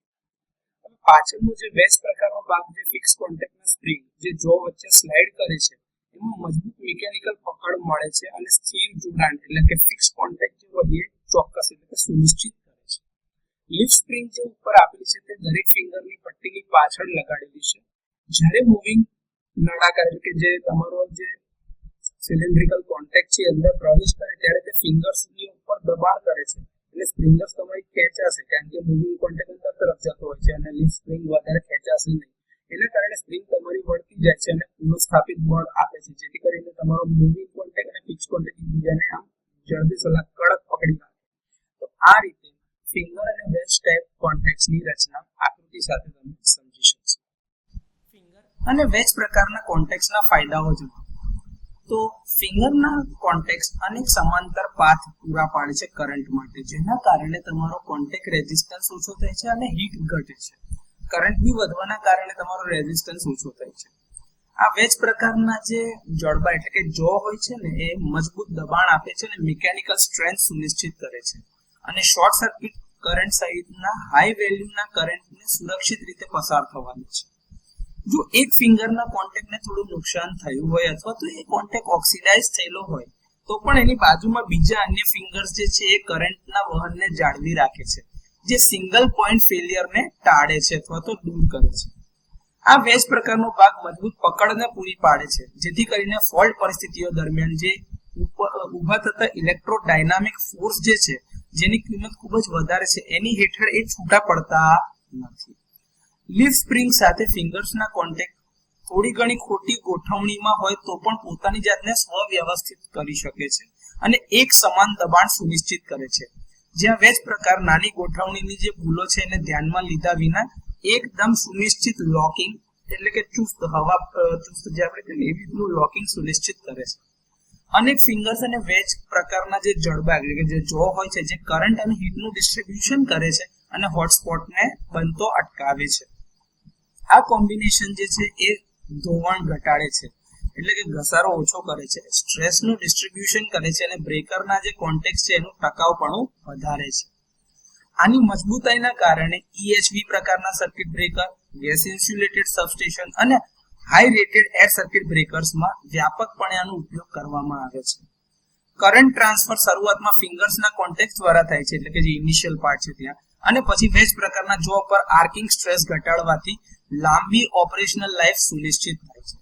હવે પાછળનો જે વેજ પ્રકારનો ભાગ જે ફિક્સ કોન્ટેક્ટના સ્પ્રિંગ જે જો વચ્ચે સ્લાઇડ કરે છે એમાં મજબૂત મિકેનિકલ પકડ મળે છે અને સ્થિર જોડાણ એટલે કે ફિક્સ કોન્ટેક્ટ જે હોય એ ચોક્કસ એટલે કે સુનિશ્ચિત કરે છે. લિપ સ્પ્રિંગ જે ઉપર આપેલી છે તે દરેક ફિંગરની પટ્ટીની પાછળ લગાડેલી છે. જ્યારે મૂવિંગ નળાકાર એટલે કે જે તમારો જે સિલિન્ડ્રિકલ કોન્ટેક્ટ છે અંદર પ્રવેશ કરે ત્યારે તે ફિંગર્સની ઉપર દબાણ કરે છે, એટલે સ્પ્રિંગર્સ તમારી ખેંચાશે કારણ કે મૂવિંગ કોન્ટેક્ટ અંદર તરફ જતો હોય છે અને લિપ સ્પ્રિંગ વધારે ખેંચાશે નહીં. એના કારણે સ્પ્રિંગ તમારી વળતી જાય છે અને પુનઃસ્થાપિત બળ આપે છે, જેથી કરીને તમારો મૂવિંગ કોન્ટેક્ટ અને ફિક્સ કોન્ટેક્ટ એકબીજાને આમ જલ્દી સલાહ કડક પકડી રાખે. તો આ રીતે ફિંગર અને વેજ ટાઈપ કોન્ટેક્ટ્સની રચના આકૃતિ સાથે તમે સમજી શકશો. ફિંગર અને વેજ પ્રકારના કોન્ટેક્ટ્સના ફાયદાઓ જુઓ તો ફિંગરના કોન્ટેક્ટ્સ અનેક સમાંતર પાથ પૂરા પાડે છે કરંટ માટે, જેના કારણે તમારો કોન્ટેક્ટ રેઝિસ્ટન્સ ઓછો થાય છે અને હીટ ઘટે છે. કરંટ બી વધવાના કારણે તમારો રેઝિસ્ટન્સ ઓછો થાય છે. આ વેજ પ્રકારના જે જડબા એટલે કે જો હોય છે ને એ મજબૂત દબાણ આપે છે અને મિકેનિકલ સ્ટ્રેન્થ સુનિશ્ચિત કરે છે અને શોર્ટ સર્કિટ કરંટ સહિતના હાઈ વેલ્યુના કરંટને સુરક્ષિત રીતે પસાર થવા દે છે. જો એક ફિંગરના કોન્ટેક્ટને થોડું નુકસાન થયું હોય અથવા તો એ કોન્ટેક્ટ ઓક્સિડાઇઝ થયેલો હોય તો પણ એની બાજુમાં બીજા અન્ય ફિંગર્સ જે છે એ કરંટના વહનને જાળવી રાખે છે, જે સિંગલ પોઈન્ટ ફેલિયરને ટાળે છે અથવા તો દૂર કરે છે. આ વેજ પ્રકારનો ભાગ મજબૂત પકડને પૂરી પાડે છે, જેથી કરીને ફોલ્ટ પરિસ્થિતિઓ દરમિયાન જે ઊભા થતા ઇલેક્ટ્રોડાયનામિક ફોર્સ જે છે જેની કિંમત ખૂબ જ વધારે છે એની હેઠળ એ છૂટા પડતા નથી. લીફ સ્પ્રિંગ સાથે ફિંગર્સના કોન્ટેક્ટ થોડી ઘણી ખોટી ગોઠવણીમાં હોય તો પણ પોતાની જાતને સ્વવ્યવસ્થિત કરી શકે છે અને એક સમાન દબાણ સુનિશ્ચિત કરે છે, જ્યાં વેજ પ્રકાર નાની ગોઠવણીની જે ભૂલો છે એને ધ્યાનમાં લીધા વિના એકદમ સુનિશ્ચિત લોકિંગ એટલે કે ચુસ્ત હવા ચુસ્ત જે આપણે કહીએ એવી રીતનું લોકિંગ સુનિશ્ચિત કરે છે. અનેક ફિંગર્સ અને વેજ પ્રકારના જે જડબા એટલે કે જે જો હોય છે જે કરંટ અને હીટનું ડિસ્ટ્રીબ્યુશન કરે છે અને હોટસ્પોટને બનતો અટકાવે છે. આ કોમ્બિનેશન જે છે એ ધોવાણ ઘટાડે છે એટલે કે ઘસારો ઓછો કરે છે, સ્ટ્રેસનું ડિસ્ટ્રીબ્યુશન કરે છે અને બ્રેકરના જે કોન્ટેક્ટ છે એનું ટકાઉપણું વધારે છે. આની મજબૂતાઈના કારણે EHV પ્રકારના circuit breaker, gas insulated substation અને હાઈ રેટેડ એર સર્કિટ બ્રેકર્સમાં વ્યાપકપણે આનો ઉપયોગ કરવામાં આવે છે. કરંટ ટ્રાન્સફર શરૂઆતમાં ફિંગર્સના કોન્ટેક્ટ દ્વારા થાય છે, એટલે કે જે ઇનિશિયલ પાર્ટ છે ત્યાં, અને પછી વેજ પ્રકારના જોબ પર આર્કિંગ સ્ટ્રેસ ઘટાડવાથી લાંબી ઓપરેશનલ લાઈફ સુનિશ્ચિત થાય છે.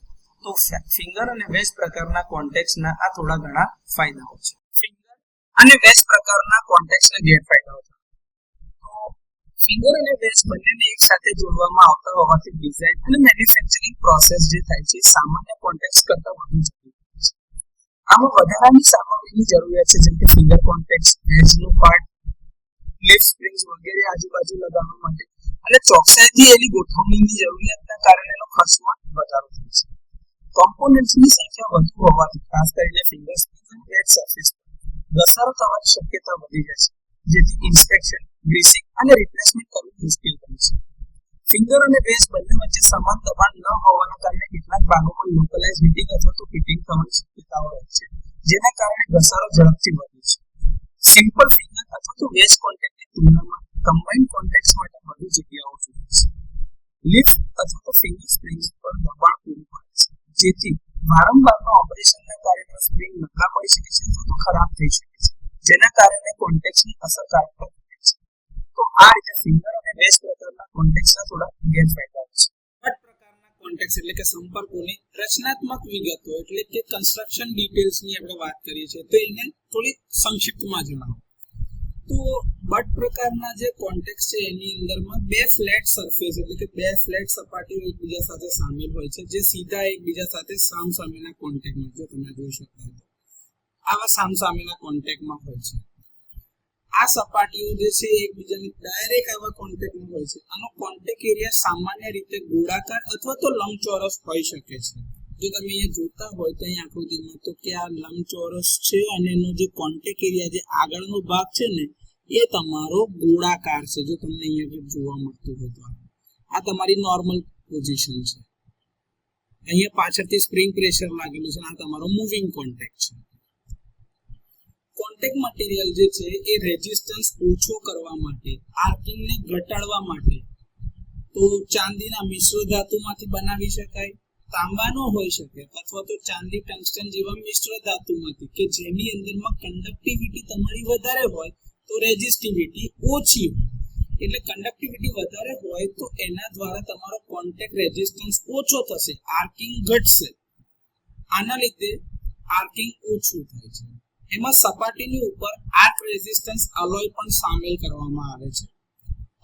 તો ફિંગર અને વેજ પ્રકારના કોન્ટેક્ટ્સના આ થોડા ઘણા ફાયદાઓ છે. ફિંગર અને વેજ પ્રકારના કોન્ટેક્ટ્સના ગેરફાયદાઓ છે. તો ફિંગર અને વેજ બંનેને એક સાથે જોડવામાં આવતા હોવાથી ડિઝાઇન અને મેન્યુફેક્ચરિંગ પ્રોસેસ જે થાય છે સામાન્ય કોન્ટેક્ટ્સ કરતાં વધુ જટિલ હોય છે. આમાં વધારાની સામગ્રીની જરૂરિયાત છે, જેમ કે ફિંગર કોન્ટેક્ટ્સ, વેજનું પાર્ટ, લિફ્ટ સ્પ્રિંગ્સ વગેરે આજુબાજુ લગાવવા માટે અને ચોકસાઈથી એની ગોઠવણીની જરૂરિયાતના કારણે એનો ખર્ચમાં વધારો થાય છે. કોમ્પોનન્ટ્સની સંખ્યા વધુ હોવાથી ખાસ કરીને ફિંગર સ્પ્રિંગ્સ અને વેજ સરફેસ પર ઘસારો થવાની શક્યતા વધી જાય છે, જેથી ઇન્સ્પેક્શન, ગ્રીસિંગ અને રિપ્લેસમેન્ટ કરવું મુશ્કેલ બને છે. ફિંગર અને વેજ બંને વચ્ચે સમાન દબાણ ન હોવાના કારણે કેટલાક ભાગોમાં લોકલાઇઝ હીટિંગ અથવા તો હીટિંગ થવાની શક્યતાઓ રહે છે, જેના કારણે ઘસારો ઝડપથી વધે છે. સિમ્પલ ફિંગર અથવા તો વેજ કોન્ટેક્ટની તુલનામાં કમ્બાઇન્ડ કોન્ટેક્ટ્સ માટે વધુ જગ્યાઓ જોઈએ છે. લિફ્ટ અથવા તો ફિંગર સ્પ્રિંગ્સ પર દબાણ પૂરું પાડે છે, જેથી વારંવારના ઓપરેશનના કારણે સ્પ્રિંગ નબળા પડી શકે છે અથવા તો ખરાબ થઈ શકે છે, જેના કારણે કોન્ટેક્ટ્સની અસરકારકતા ઘટે છે. તો આ રીતે ફિંગર અને વેજ પ્રકારના કોન્ટેક્ટ્સના થોડા ગેરફાયદાઓ છે. બટ પ્રકારના કોન્ટેક્ટ્સ એટલે કે સંપર્કોની રચનાત્મક વિગતો એટલે કે કન્સ્ટ્રક્શન ડિટેલ્સની આપણે વાત કરીએ છીએ, તો એને થોડી સંક્ષિપ્તમાં જણાવો. તો બટ પ્રકારના જે કોન્ટેક્ટ છે એની અંદરમાં બે ફ્લેટ સરફેસ એટલે કે બે ફ્લેટ સપાટીઓ એકબીજા સાથે સામેલ હોય છે, જે સીધા એકબીજા સાથે સામસામેના કોન્ટેક્ટમાં, જો તમે જોઈ શકતા હો આવા સામસામેના કોન્ટેક્ટમાં હોય છે. આ સપાટીઓ જે છે એકબીજાની ડાયરેક્ટ આવા કોન્ટેક્ટમાં હોય છે. આનો કોન્ટેક્ટ એરિયા સામાન્ય રીતે ગોળાકાર અથવા તો લંબચોરસ હોઈ શકે છે. જો તમે અહીંયા જોતા હોય તો અહીં આકૃતિમાં તો કે આ લંબચોરસ છે અને એનો જે કોન્ટેક્ટ એરિયા જે આગળનો ભાગ છે ને એ તમારો ગોળાકાર છે. જો તમને અહીંયા જોવા મળતું હોય તો આ તમારી નોર્મલ પોઝિશન છે. અહીંયા પાછળથી સ્પ્રિંગ પ્રેશર લાગેલું છે, આ તમારો મૂવિંગ કોન્ટેક્ટ છે. કોન્ટેક્ટ મટીરિયલ જે છે એ રેઝિસ્ટન્સ ઓછો કરવા માટે, આર્કિંગને ઘટાડવા માટે તો ચાંદીના મિશ્ર ધાતુમાંથી બનાવી શકાય, તાંબાનો હોઈ શકે અથવા તો ચાંદી ટંગસ્ટન જેવા મિશ્ર ધાતુમાંથી કે જેની અંદરમાં કન્ડક્ટિવિટી તમારી વધારે હોય તો રેઝિસ્ટિવિટી ઓછી હોય. એટલે કન્ડક્ટિવિટી વધારે હોય તો એના દ્વારા તમારો કોન્ટેક્ટ રેઝિસ્ટન્સ ઓછો થશે, આર્કિંગ ઘટશે. આના લીધે આર્કિંગ ઓછું થાય છે. એમાં સપાટીની ઉપર આર્ક રેઝિસ્ટન્સ અલોય પણ સામેલ કરવામાં આવે છે.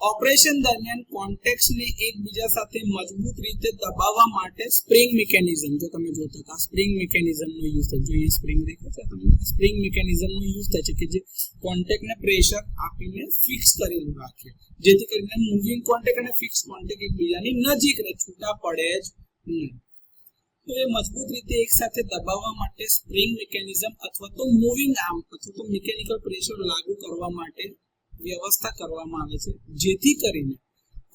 ઓપરેશન દરમિયાન કોન્ટેક્ટ્સને એકબીજા સાથે મજબૂત રીતે દબાવવા માટે સ્પ્રિંગ મિકેનિઝમ, જો તમે જોતા હતા સ્પ્રિંગ મિકેનિઝમનો યુઝ થાય. જો અહીંયા સ્પ્રિંગ દેખાય છે તમને, સ્પ્રિંગ મિકેનિઝમનો યુઝ થાય છે કે જે કોન્ટેક્ટને પ્રેશર આપીને ફિક્સ કરેલું રાખે, જેથી કરીને મૂવિંગ કોન્ટેક્ટ અને ફિક્સ કોન્ટેક્ટ એકબીજાની નજીક રહે, છૂટા પડે જ નહીં. તો એ મજબૂત રીતે એક સાથે દબાવવા માટે સ્પ્રિંગ મિકેનિઝમ અથવા તો મૂવિંગ આર્મ અથવા તો મિકેનિકલ પ્રેશર લાગુ કરવા માટે વ્યવસ્થા કરવામાં આવે છે, જેથી કરીને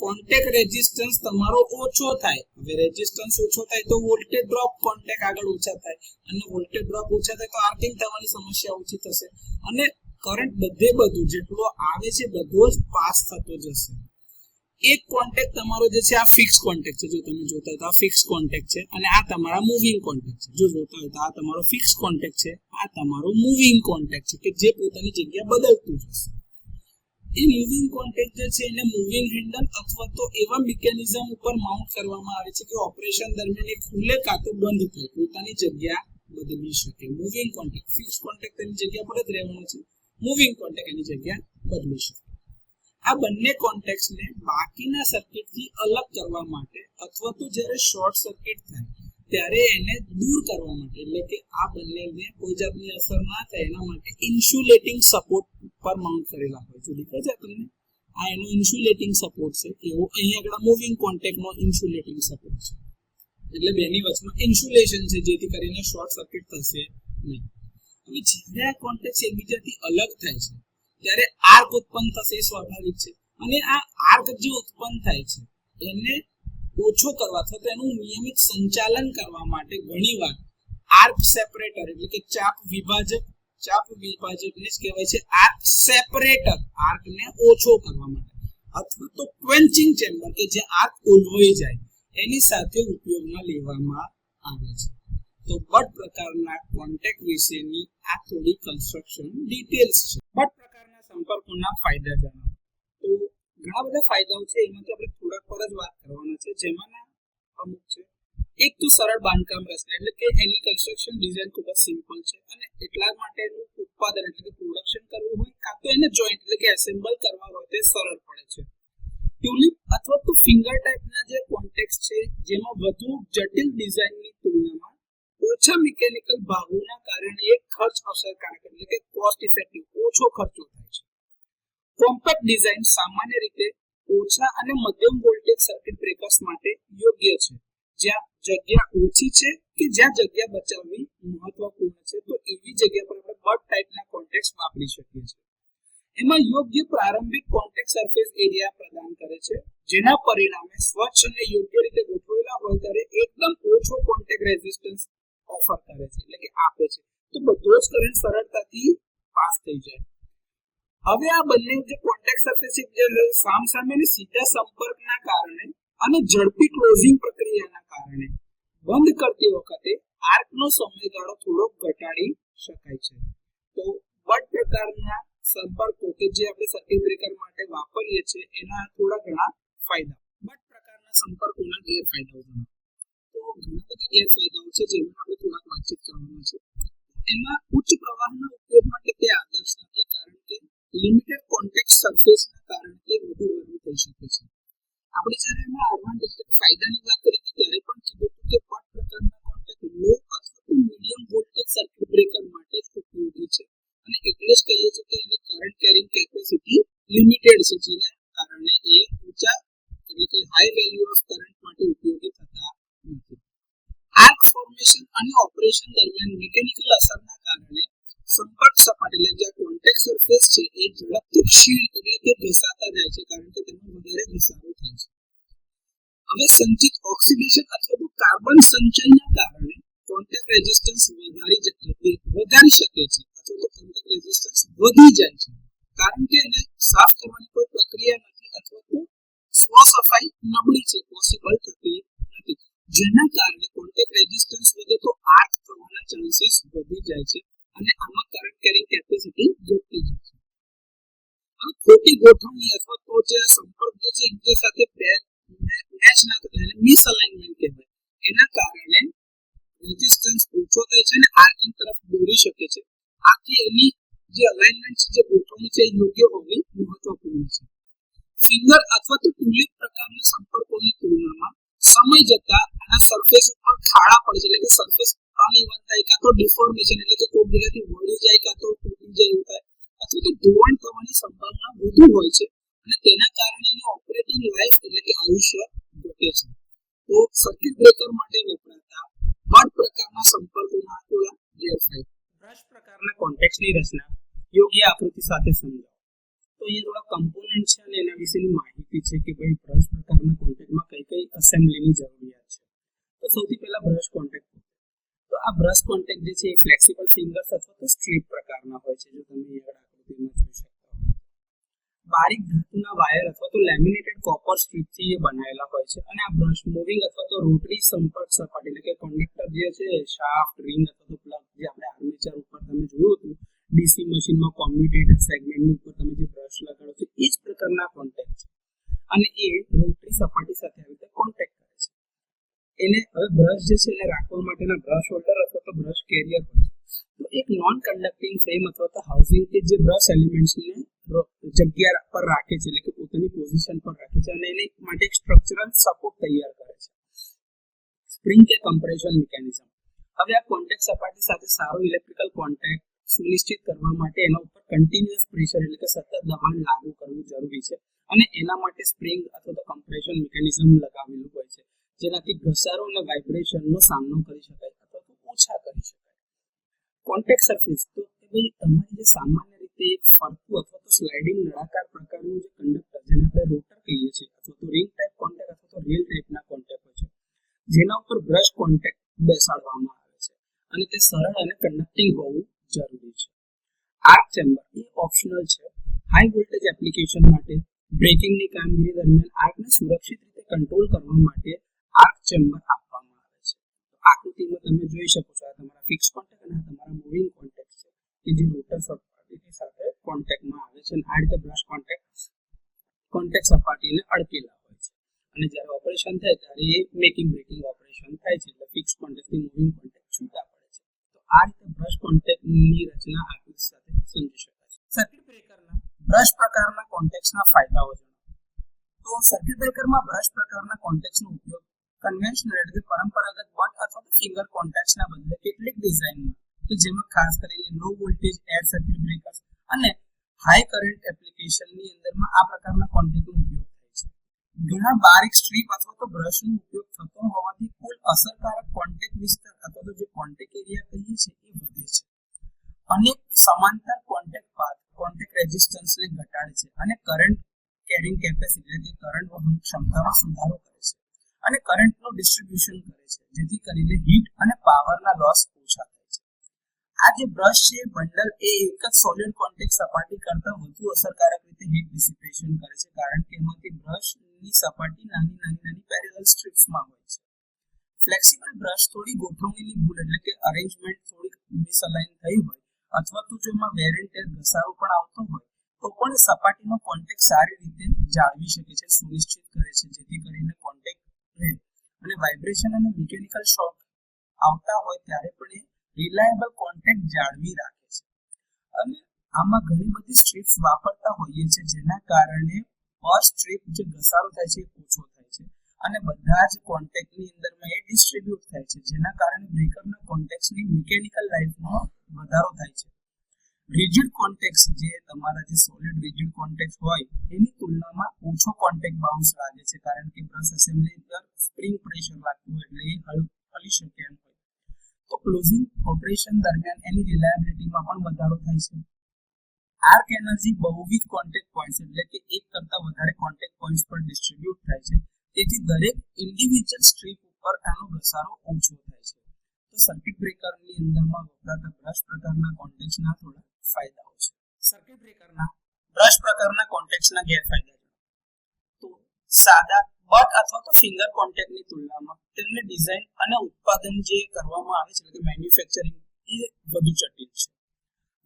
કોન્ટેક્ટ રેઝિસ્ટન્સ તમારો ઓછો થાય. હવે રેઝિસ્ટન્સ ઓછો થાય તો વોલ્ટેજ ડ્રોપ કોન્ટેક્ટ આગળ ઓછા થાય, અને વોલ્ટેજ ડ્રોપ ઓછા થાય તો આર્કિંગ થવાની સમસ્યા ઓછી થશે, અને કરંટ બધું જેટલો આવે છે બધો જ પાસ થતો જશે. એક કોન્ટેક્ટ તમારો જે છે આ ફિક્સ કોન્ટેક્ટ છે. જો તમે જોતા હોય તો આ ફિક્સ કોન્ટેક્ટ છે અને આ તમારા મૂવિંગ કોન્ટેક્ટ છે. જો જોતા હોય તો આ તમારો ફિક્સ કોન્ટેક્ટ છે, આ તમારો મૂવિંગ કોન્ટેક્ટ છે કે જે પોતાની જગ્યા બદલતું જશે. એ મૂવિંગ કોન્ટેક્ટ જે છે એને મૂવિંગ હેન્ડલ અથવા તો એવા મિકેનિઝમ ઉપર માઉન્ટ કરવામાં આવે છે કે ઓપરેશન દરમિયાન એ ખુલે કાં તો બંધ થાય, પોતાની જગ્યા બદલી શકે. મૂવિંગ કોન્ટેક્ટ, ફિક્સ કોન્ટેક્ટ એની જગ્યા પર જ રહેવાનો છે, મૂવિંગ કોન્ટેક્ટ એની જગ્યા બદલી શકે. આ બંને કોન્ટેક્ટ્સને બાકીના સર્કિટથી અલગ કરવા માટે અથવા તો જ્યારે શોર્ટ સર્કિટ થાય ત્યારે એને દૂર કરવા માટે, એટલે કે આ બંનેને કોઈ જાતની અસર ના થાય એના માટે ઇન્સ્યુલેટિંગ સપોર્ટ પર માઉન્ટ કરેલા હોય છે. દેખાય છે તમને? આ એનો ઇન્સ્યુલેટિંગ સપોર્ટ છે. એવો અહીં આગળ મૂવિંગ કોન્ટેક્ટનો ઇન્સ્યુલેટિંગ સપોર્ટ છે. એટલે બેની વચમાં ઇન્સ્યુલેશન છે, જેથી કરીને શોર્ટ સર્કિટ થશે નહીં. હવે જ્યારે આ કોન્ટેક્ટ એકબીજાથી અલગ થાય છે ત્યારે આર્ક ઉત્પન્ન થશે, એ સ્વાભાવિક છે. અને આ આર્ક જે ઉત્પન્ન થાય છે એને ઓછો કરવા અથવા તો એનું નિયમિત સંચાલન કરવા માટે ઘણીવાર આર્ક સેપરેટર એટલે કે ચાપ વિભાજક ચાપ વિભાજકને જ કહેવાય છે આર્ક સેપરેટર, આર્કને ઓછો કરવા માટે, અથવા તો ક્વેન્ચિંગ ચેમ્બર કે જે આર્ક ઓલવાઈ જાય એની સાથે ઉપયોગમાં લેવામાં આવે છે. તો બટ પ્રકારના કોન્ટેક્ટ વિશેની આ થોડી કન્સ્ટ્રક્શન ડિટેલ્સ છે. બટ પ્રકારના સંપર્કોના ફાયદા જણાવો. તો ઘણા બધા ફાયદાઓ છે, એમાંથી આપણે થોડાક પર જ વાત કરવાના છે, જેમાંના અમુક છે. એક તો સરળ બાંધકામ રચના, એટલે કે એની કન્સ્ટ્રક્શન ડિઝાઇન ખૂબ જ સિમ્પલ છે અને એટલા માટેનું ઉત્પાદન એટલે કે પ્રોડક્શન કરવું હોય કાં તો એને જોઈન્ટ એટલે કે એસેમ્બલ કરવા હોય તે સરળ પડે છે. ટ્યુલિપ અથવા તો ફિંગર ટાઈપના જે કોન્ટેક્ટ છે જેમાં વધુ જટિલ ડિઝાઇનની તુલનામાં ઓછા મિકેનિકલ ભાગોના કારણે એક ખર્ચ અસરકારક એટલે કે કોસ્ટ ઇફેક્ટિવ ઓછો ખર્ચો થાય છે. કોમ્પેક્ટ ડિઝાઇન સામાન્ય રીતે ઓછા અને મધ્યમ વોલ્ટેજ સર્કિટ બ્રેકર્સ માટે યોગ્ય છે, જ્યાં જગ્યા ઓછી છે કે જ્યાં જગ્યા બચાવવી મહત્વપૂર્ણ છે. તો એવી જગ્યા પર આપણે બટ ટાઈપના કોન્ટેક્ટ વાપરી શકીએ છીએ. એમાં યોગ્ય પ્રારંભિક કોન્ટેક્ટ સરફેસ એરિયા પ્રદાન કરે છે, જેના પરિણામે સ્વચ્છ અને યોગ્ય રીતે ગોઠવેલા હોય ત્યારે એકદમ ઓછો કોન્ટેક્ટ રેઝિસ્ટન્સ ઓફર કરે છે એટલે કે આપે છે. તો બધો જ કરંટ સરળતાથી પાસ થઈ જાય. હવે આ બંને જે કોન્ટેક્ટ સરફેસ જે સામસામે સીધા સંપર્કના કારણે અને ઝડપી ક્લોઝિંગ પ્રક્રિયાના કારણે બંધ કરતી વખતે આર્કનો સમયગાળો થોડો ઘટાડી શકાય છે. તો બટ પ્રકારના સંપર્કો કે જે આપણે સર્કિટ બ્રેકર માટે વાપરીએ છીએ એના થોડા ઘણા ફાયદા. બટ પ્રકારના સંપર્કોના ગેરફાયદાઓ જણાવો. તો ઘણા બધા ગેરફાયદાઓ છે જેમાં આપણે થોડાક વાતચીત કરવાના છે. એમાં ઉચ્ચ પ્રવાહના ઉપયોગ માટે તે આદર્શ નથી, કારણ કે લિમિટેડ કોન્ટેક્ટ સરફેસના કારણે તે વધુ ગરમ થઈ શકે છે. આપણે જ્યારે એમાં એડવાન્ટેજ એટલે ફાયદાની વાત કરી ત્યારે પણ કીધું હતું કે બટ પ્રકારના કોન્ટેક્ટ લો અથવા તો મીડિયમ વોલ્ટેજ સર્કિટ બ્રેકર માટે જ ઉપયોગી છે અને એટલે જ કહીએ છીએ કે એની કરંટ કેરિંગ કેપેસિટી લિમિટેડ છે, જેના કારણે એ ઊંચા એટલે કે હાઈ વેલ્યુ ઓફ કરંટ માટે ઉપયોગી થતા નથી. આર્ક ફોર્મેશન અને ઓપરેશન દરમિયાન મિકેનિકલ અસરના કારણે સંપર્ક સપાટી એટલે જે કોન્ટેક્ટ સરફેસ છે એ ઝડપથી ક્ષીણ એટલે કે ઘસાતા જાય છે, કારણ કે તેમાં વધારે ઘસારો થાય છે. હવે સંચિત ઓક્સિડેશન અથવા તો કાર્બન સંચયના કારણે કોન્ટેક્ટ રેઝિસ્ટન્સ વધારી શકે છે અથવા તો કોન્ટેક્ટ રેઝિસ્ટન્સ વધી જાય છે, કારણ કે એને સાફ કરવાની કોઈ પ્રક્રિયા નથી અથવા તો સ્વ સફાઈ નબળી છે, પોસિબલ થતી નથી, જેના કારણે કોન્ટેક્ટ રેઝિસ્ટન્સ વધે તો આર્ક થવાના ચાન્સીસ વધી જાય છે અને આમાં કરંટ કેરિંગ કેપેસિટી ઘટતી જાય છે. હવે ખોટી ગોઠવણી અથવા તો જે સંપર્ક જે છે એકબીજા સાથે મેચ ના થતા એટલે મિસઅલાઇનમેન્ટ કહેવાય, એના કારણે રેઝિસ્ટન્સ ઓછો થાય છે અને આર્કિંગ તરફ દોરી શકે છે. આથી એની જે અલાઇનમેન્ટ છે, જે ગોઠવણી છે, યોગ્ય હોવી મહત્વપૂર્ણ છે. ફિંગર અથવા તો ટ્યુલિપ પ્રકારના સંપર્કોની તુલનામાં સમય જતા આના સરફેસ ઉપર ખાડા પડે છે, એટલે કે સરફેસ અનઇવન થાય કાં તો ડિફોર્મેશન એટલે કે કોઈ જગ્યાથી વળી જાય કાં તો તૂટી જાય એવું થાય અથવા તો ધોવાણ થવાની સંભાવના વધુ હોય છે અને તેના કારણે એની ઓપરેટિંગ લાઈફ એટલે કે આયુષ્ય ઘટે છે. તો સર્કિટ બ્રેકર માટે વપરાતા બટ પ્રકારના સંપર્કોના થોડા ગેરફાયદા. બ્રશ પ્રકારના કોન્ટેક્ટની રચના યોગ્ય આકૃતિ સાથે સમજાવો. તો અહીંયા થોડા કમ્પોનન્ટ છે અને એના વિશેની માહિતી છે કે ભાઈ બ્રશ પ્રકારના કોન્ટેક્ટમાં કઈ કઈ એસેમ્બલીની જરૂરિયાત છે. તો સૌથી પહેલા બ્રશ કોન્ટેક્ટ. તો આ બ્રશ કોન્ટેક્ટ જે છે એ ફ્લેક્સિબલ ફિંગર્સ અથવા તો સ્ટ્રીપ પ્રકારના હોય છે, જો તમે અહીંયા આકૃતિમાં જોઈ શકતા હોય. બારીક ધાતુના વાયર અથવા તો લેમિનેટેડ કોપર સ્ટ્રીપથી એ બનાવેલા હોય છે અને આ બ્રશ મૂવિંગ અથવા તો રોટરી સંપર્ક સપાટી એટલે કે કંડક્ટર જે છે શાફ્ટ રિંગ અથવા તો પ્લગ જે આપણે આર્મેચર ઉપર તમે જોયું હતું ડીસી મશીનમાં કોમ્યુટેટર સેગમેન્ટની ઉપર તમે જે બ્રશ લગાડો છો એ જ પ્રકારના કોન્ટેક્ટ છે અને એ રોટરી સપાટી સાથે આવી રીતે કોન્ટેક્ટ કરે છે. એને હવે બ્રશ જે છે એને રાખવા માટેના બ્રશ હોલ્ડર અથવા તો બ્રશ કેરિયર હોય છે. તો એક નોન કન્ડક્ટિંગ ફ્રેમ અથવા તો હાઉસિંગ કે જે બ્રશ એલિમેન્ટ્સને જગ્યા પર રાખે છે એટલે કે પોતાની પોઝિશન પર રાખે છે અને એની માટે એક સ્ટ્રક્ચરલ સપોર્ટ તૈયાર કરે છે. સ્પ્રિંગ કે કમ્પ્રેશન મિકેનિઝમ. હવે આ કોન્ટેક્ટ સપાટી સાથે સારો ઇલેક્ટ્રિકલ કોન્ટેક્ટ સુનિશ્ચિત કરવા માટે એના ઉપર કન્ટિન્યુઅસ પ્રેશર એટલે કે સતત દબાણ લાગુ કરવું જરૂરી છે અને એના માટે સ્પ્રિંગ અથવા તો કમ્પ્રેશન મિકેનિઝમ લગાવેલું હોય છે, જેનાથી ઘસારો અને વાઇબ્રેશનનો સામનો કરી શકાય અથવા તો ઓછા કરી શકાય. કોન્ટેક્ટ સરફેસ તો કે ભાઈ તમારી જે સામાન્ય રીતે એક ફરતું અથવા તો સ્લાઇડિંગ નળાકાર પ્રકારનું જે કંડક્ટર જેને આપણે રોટર કહીએ છીએ અથવા તો રિંગ ટાઈપ કોન્ટેક્ટ અથવા તો રેલ ટાઈપના કોન્ટેક્ટ હોય છે, જેના ઉપર બ્રશ કોન્ટેક્ટ બેસાડવામાં આવે છે અને તે સરળ અને કન્ડક્ટિંગ હોવું જરૂરી છે. આર્ક ચેમ્બર એ ઓપ્શનલ છે. હાઈ વોલ્ટેજ એપ્લિકેશન માટે બ્રેકિંગની કામગીરી દરમિયાન આર્કને સુરક્ષિત રીતે કંટ્રોલ કરવા માટે આર્ક ચેમ્બર આપવામાં આવે છે. આકૃતિમાં તમે જોઈ શકો છો આ તમારા ફિક્સ કોન્ટેક્ટ અને આ તમારા મૂવિંગ કોન્ટેક્ટ છે કે જે રોટર સપાટીની સાથે કોન્ટેક્ટમાં આવે છે અને આ રીતે બ્રશ કોન્ટેક્ટ સપાટીને અડકેલા હોય છે અને જ્યારે ઓપરેશન થાય ત્યારે એ મેકિંગ બ્રેકિંગ ઓપરેશન થાય છે એટલે ફિક્સ કોન્ટેક્ટથી મૂવિંગ કોન્ટેક્ટ છૂટા પડે છે. તો આ રીતે બ્રશ કોન્ટેક્ટની રચના આકૃતિ સાથે સમજી શકાય છે. સર્કિટ બ્રેકરના બ્રશ પ્રકારના કોન્ટેક્ટ્સના ફાયદાઓ જણાવો. તો સર્કિટ બ્રેકરમાં બ્રશ પ્રકારના કોન્ટેક્ટ્સનો ઉપયોગ કન્વેન્શનલ એટલે કે પરંપરાગત બટ અથવા ફિંગર કોન્ટેક્ટ્સના બદલે કેટલીક ડિઝાઇનમાં કે જેમાં ખાસ કરીને low voltage air circuit breakers અને હાઈ કરંટ એપ્લિકેશનની અંદરમાં આ પ્રકારના કોન્ટેક્ટનો ઉપયોગ થાય છે. ઘણા બારીક સ્ટ્રીપ અથવા તો બ્રશનો ઉપયોગ થતો હોવાથી કુલ અસરકારક કોન્ટેક્ટ વિસ્તાર અથવા તો જે કોન્ટેક્ટ એરિયા કહીએ છીએ એ વધે છે. અનેક સમાંતર કોન્ટેક્ટ પાથ કોન્ટેક્ટ રેઝિસ્ટન્સને ઘટાડે છે અને કરંટ કેરિંગ કેપેસિટી એટલે કે કરંટ વહન ક્ષમતામાં સુધારો કરે છે અને કરંટનું ડિસ્ટ્રીબ્યુશન કરે છે જેથી કરીને હીટ અને પાવરના લોસ ઓછા થાય છે. આ જે બ્રશ છે બંડલ એ એક જ સોલિડ કોન્ટેક્ટ સપાટી કરતાં વધુ અસરકારક રીતે હીટ ડિસિપેશન કરે છે કારણ કે એમાંથી બ્રશની સપાટી નાની પેરેલલ સ્ટ્રીપ્સમાં હોય છે. ફ્લેક્સિબલ બ્રશ થોડી ગોઠવણીની ભૂલ એટલે કે અરેન્જમેન્ટ થોડીક મિસઅલાઇન થઈ હોય અથવા તો જો એમાં વેર એન્ડ ટેર ઘસારો પણ આવતો હોય તો પણ સપાટીનો કોન્ટેક્ટ સારી રીતે જાળવી શકે છે સુનિશ્ચિત કરે છે જેથી કરીને કોન્ટેક્ટ રહે અને વાઇબ્રેશન અને મિકેનિકલ શોક આવતા હોય ત્યારે પણ એ રિલાયબલ કોન્ટેક્ટ જાળવી રાખે છે. અને આમાં ઘણી બધી સ્ટ્રીપ્સ વાપરતા હોઈએ છે જેના કારણે પર સ્ટ્રીપ જે ઘસારો થાય છે એ ઓછો થાય છે અને બધા જ કોન્ટેક્ટની અંદરમાં એ ડિસ્ટ્રીબ્યુટ થાય છે જેના કારણે બ્રેકરના કોન્ટેક્ટની મિકેનિકલ લાઈફમાં વધારો થાય છે. રિજિડ કોન્ટેક્ટ જે તમારા જે સોલિડ રિજિડ કોન્ટેક્ટ હોય એની તુલનામાં ઓછો કોન્ટેક્ટ બાઉન્સ લાગે છે કારણ કે બ્રશ એસેમ્બલી પર સ્પ્રિંગ પ્રેશર લાગતું હોય એટલે એ હલી શકે એમ હોય. તો ક્લોઝિંગ ઓપરેશન દરમિયાન એની રિલાયબિલિટીમાં પણ વધારો થાય છે. આર્ક એનર્જી બહુવિધ કોન્ટેક્ટ પોઈન્ટ્સ એટલે કે એક કરતાં વધારે કોન્ટેક્ટ પોઈન્ટ્સ પર ડિસ્ટ્રીબ્યુટ થાય છે તેથી દરેક ઇન્ડિવિજ્યુઅલ સ્ટ્રીપ ઉપર આનો ઘસારો ઓછો થાય છે. તો સર્કિટ બ્રેકરની અંદરમાં વપરાતા બ્રશ પ્રકારના કોન્ટેક્ટ્સના થોડા ફાયદાઓ છે. સર્કિટ બ્રેકરના બ્રશ પ્રકારના કોન્ટેક્ટ્સના ગેરફાયદા. તો સાદા બટ અથવા તો ફિંગર કોન્ટેક્ટની તુલનામાં તેમની ડિઝાઇન અને ઉત્પાદન જે કરવામાં આવે છે એટલે કે મેન્યુફેક્ચરિંગ એ વધુ જટિલ છે.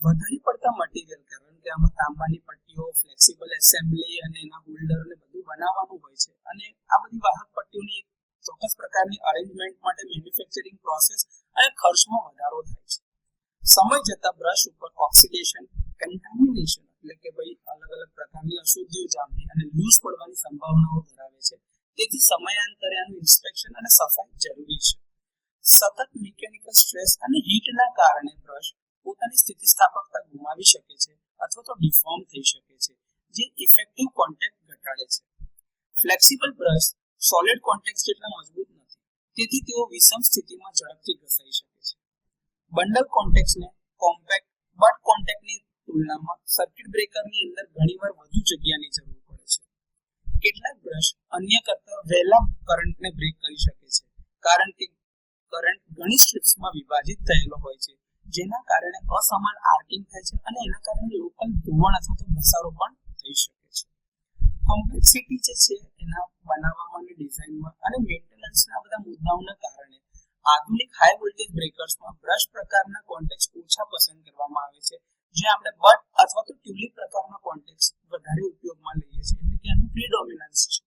વધારે પડતા મટીરિયલ કારણ કે આમાં તાંબાની પટ્ટીઓ ફ્લેક્સિબલ એસેમ્બલી અને એના હોલ્ડર ને બધું બનાવવાનું હોય છે અને આ બધી વાહક પટ્ટીઓની ચોક્કસ પ્રકારની અરેન્જમેન્ટ માટે મેન્યુફેક્ચરિંગ પ્રોસેસ અને ખર્ચમાં વધારો થાય છે. સમય જતાં બ્રશ ઉપર ઓક્સિડેશન કન્ટામિનેશન એટલે કે ભાઈ અલગ પ્રકારની અશુદ્ધિઓ જામવી અને લૂઝ પડવાની સંભાવનાઓ ધરાવે છે તેથી સમયાંતરે આનું ઇન્સ્પેક્શન અને સફાઈ જરૂરી છે. સતત મિકેનિકલ સ્ટ્રેસ અને હીટના કારણે બ્રશ પોતાની સ્થિતિસ્થાપકતા ગુમાવી શકે છે અથવા તો ડિફોર્મ થઈ શકે છે જે ઇફેક્ટિવ કોન્ટેક્ટ ઘટાડે છે. ફ્લેક્સિબલ બ્રશ સોલિડ કોન્ટેક્ટ જેટલા મજબૂત નથી તેથી તેઓ વિષમ સ્થિતિમાં ઝડપથી ઘસાઈ શકે છે. બંડલ કોન્ટેક્ટ્સને કોમ્પેક્ટ બટ કોન્ટેક્ટની તુલનામાં સર્કિટ બ્રેકરની અંદર ઘણીવાર વધુ જગ્યાની જરૂર પડે છે. કેટલાક બ્રશ અન્ય કરતાં વહેલા કરંટને બ્રેક કરી શકે છે કારણ કે કરંટ ઘણી સ્ટ્રીપ્સમાં વિભાજિત થયેલો હોય છે જેના કારણે અસમાન આર્કિંગ થાય છે અને એના કારણે લોકલ ધોવાણ અથવા તો ઘસારો પણ થઈ શકે છે. કોમ્પ્લેક્સિટી જે છે એના બનાવવામાં અને ડિઝાઇનમાં અને મેન્ટેનન્સના બધા મુદ્દાઓના કારણે આધુનિક હાઈ વોલ્ટેજ બ્રેકર્સમાં બ્રશ પ્રકારના કોન્ટેક્ટ્સ ઓછા પસંદ કરવામાં આવે છે જે આપણે બટ અથવા તો ટ્યુલિપ પ્રકારના કોન્ટેક્ટ્સ વધારે ઉપયોગમાં લઈએ છીએ એટલે કે એનું પ્રીડોમિનન્સ છે.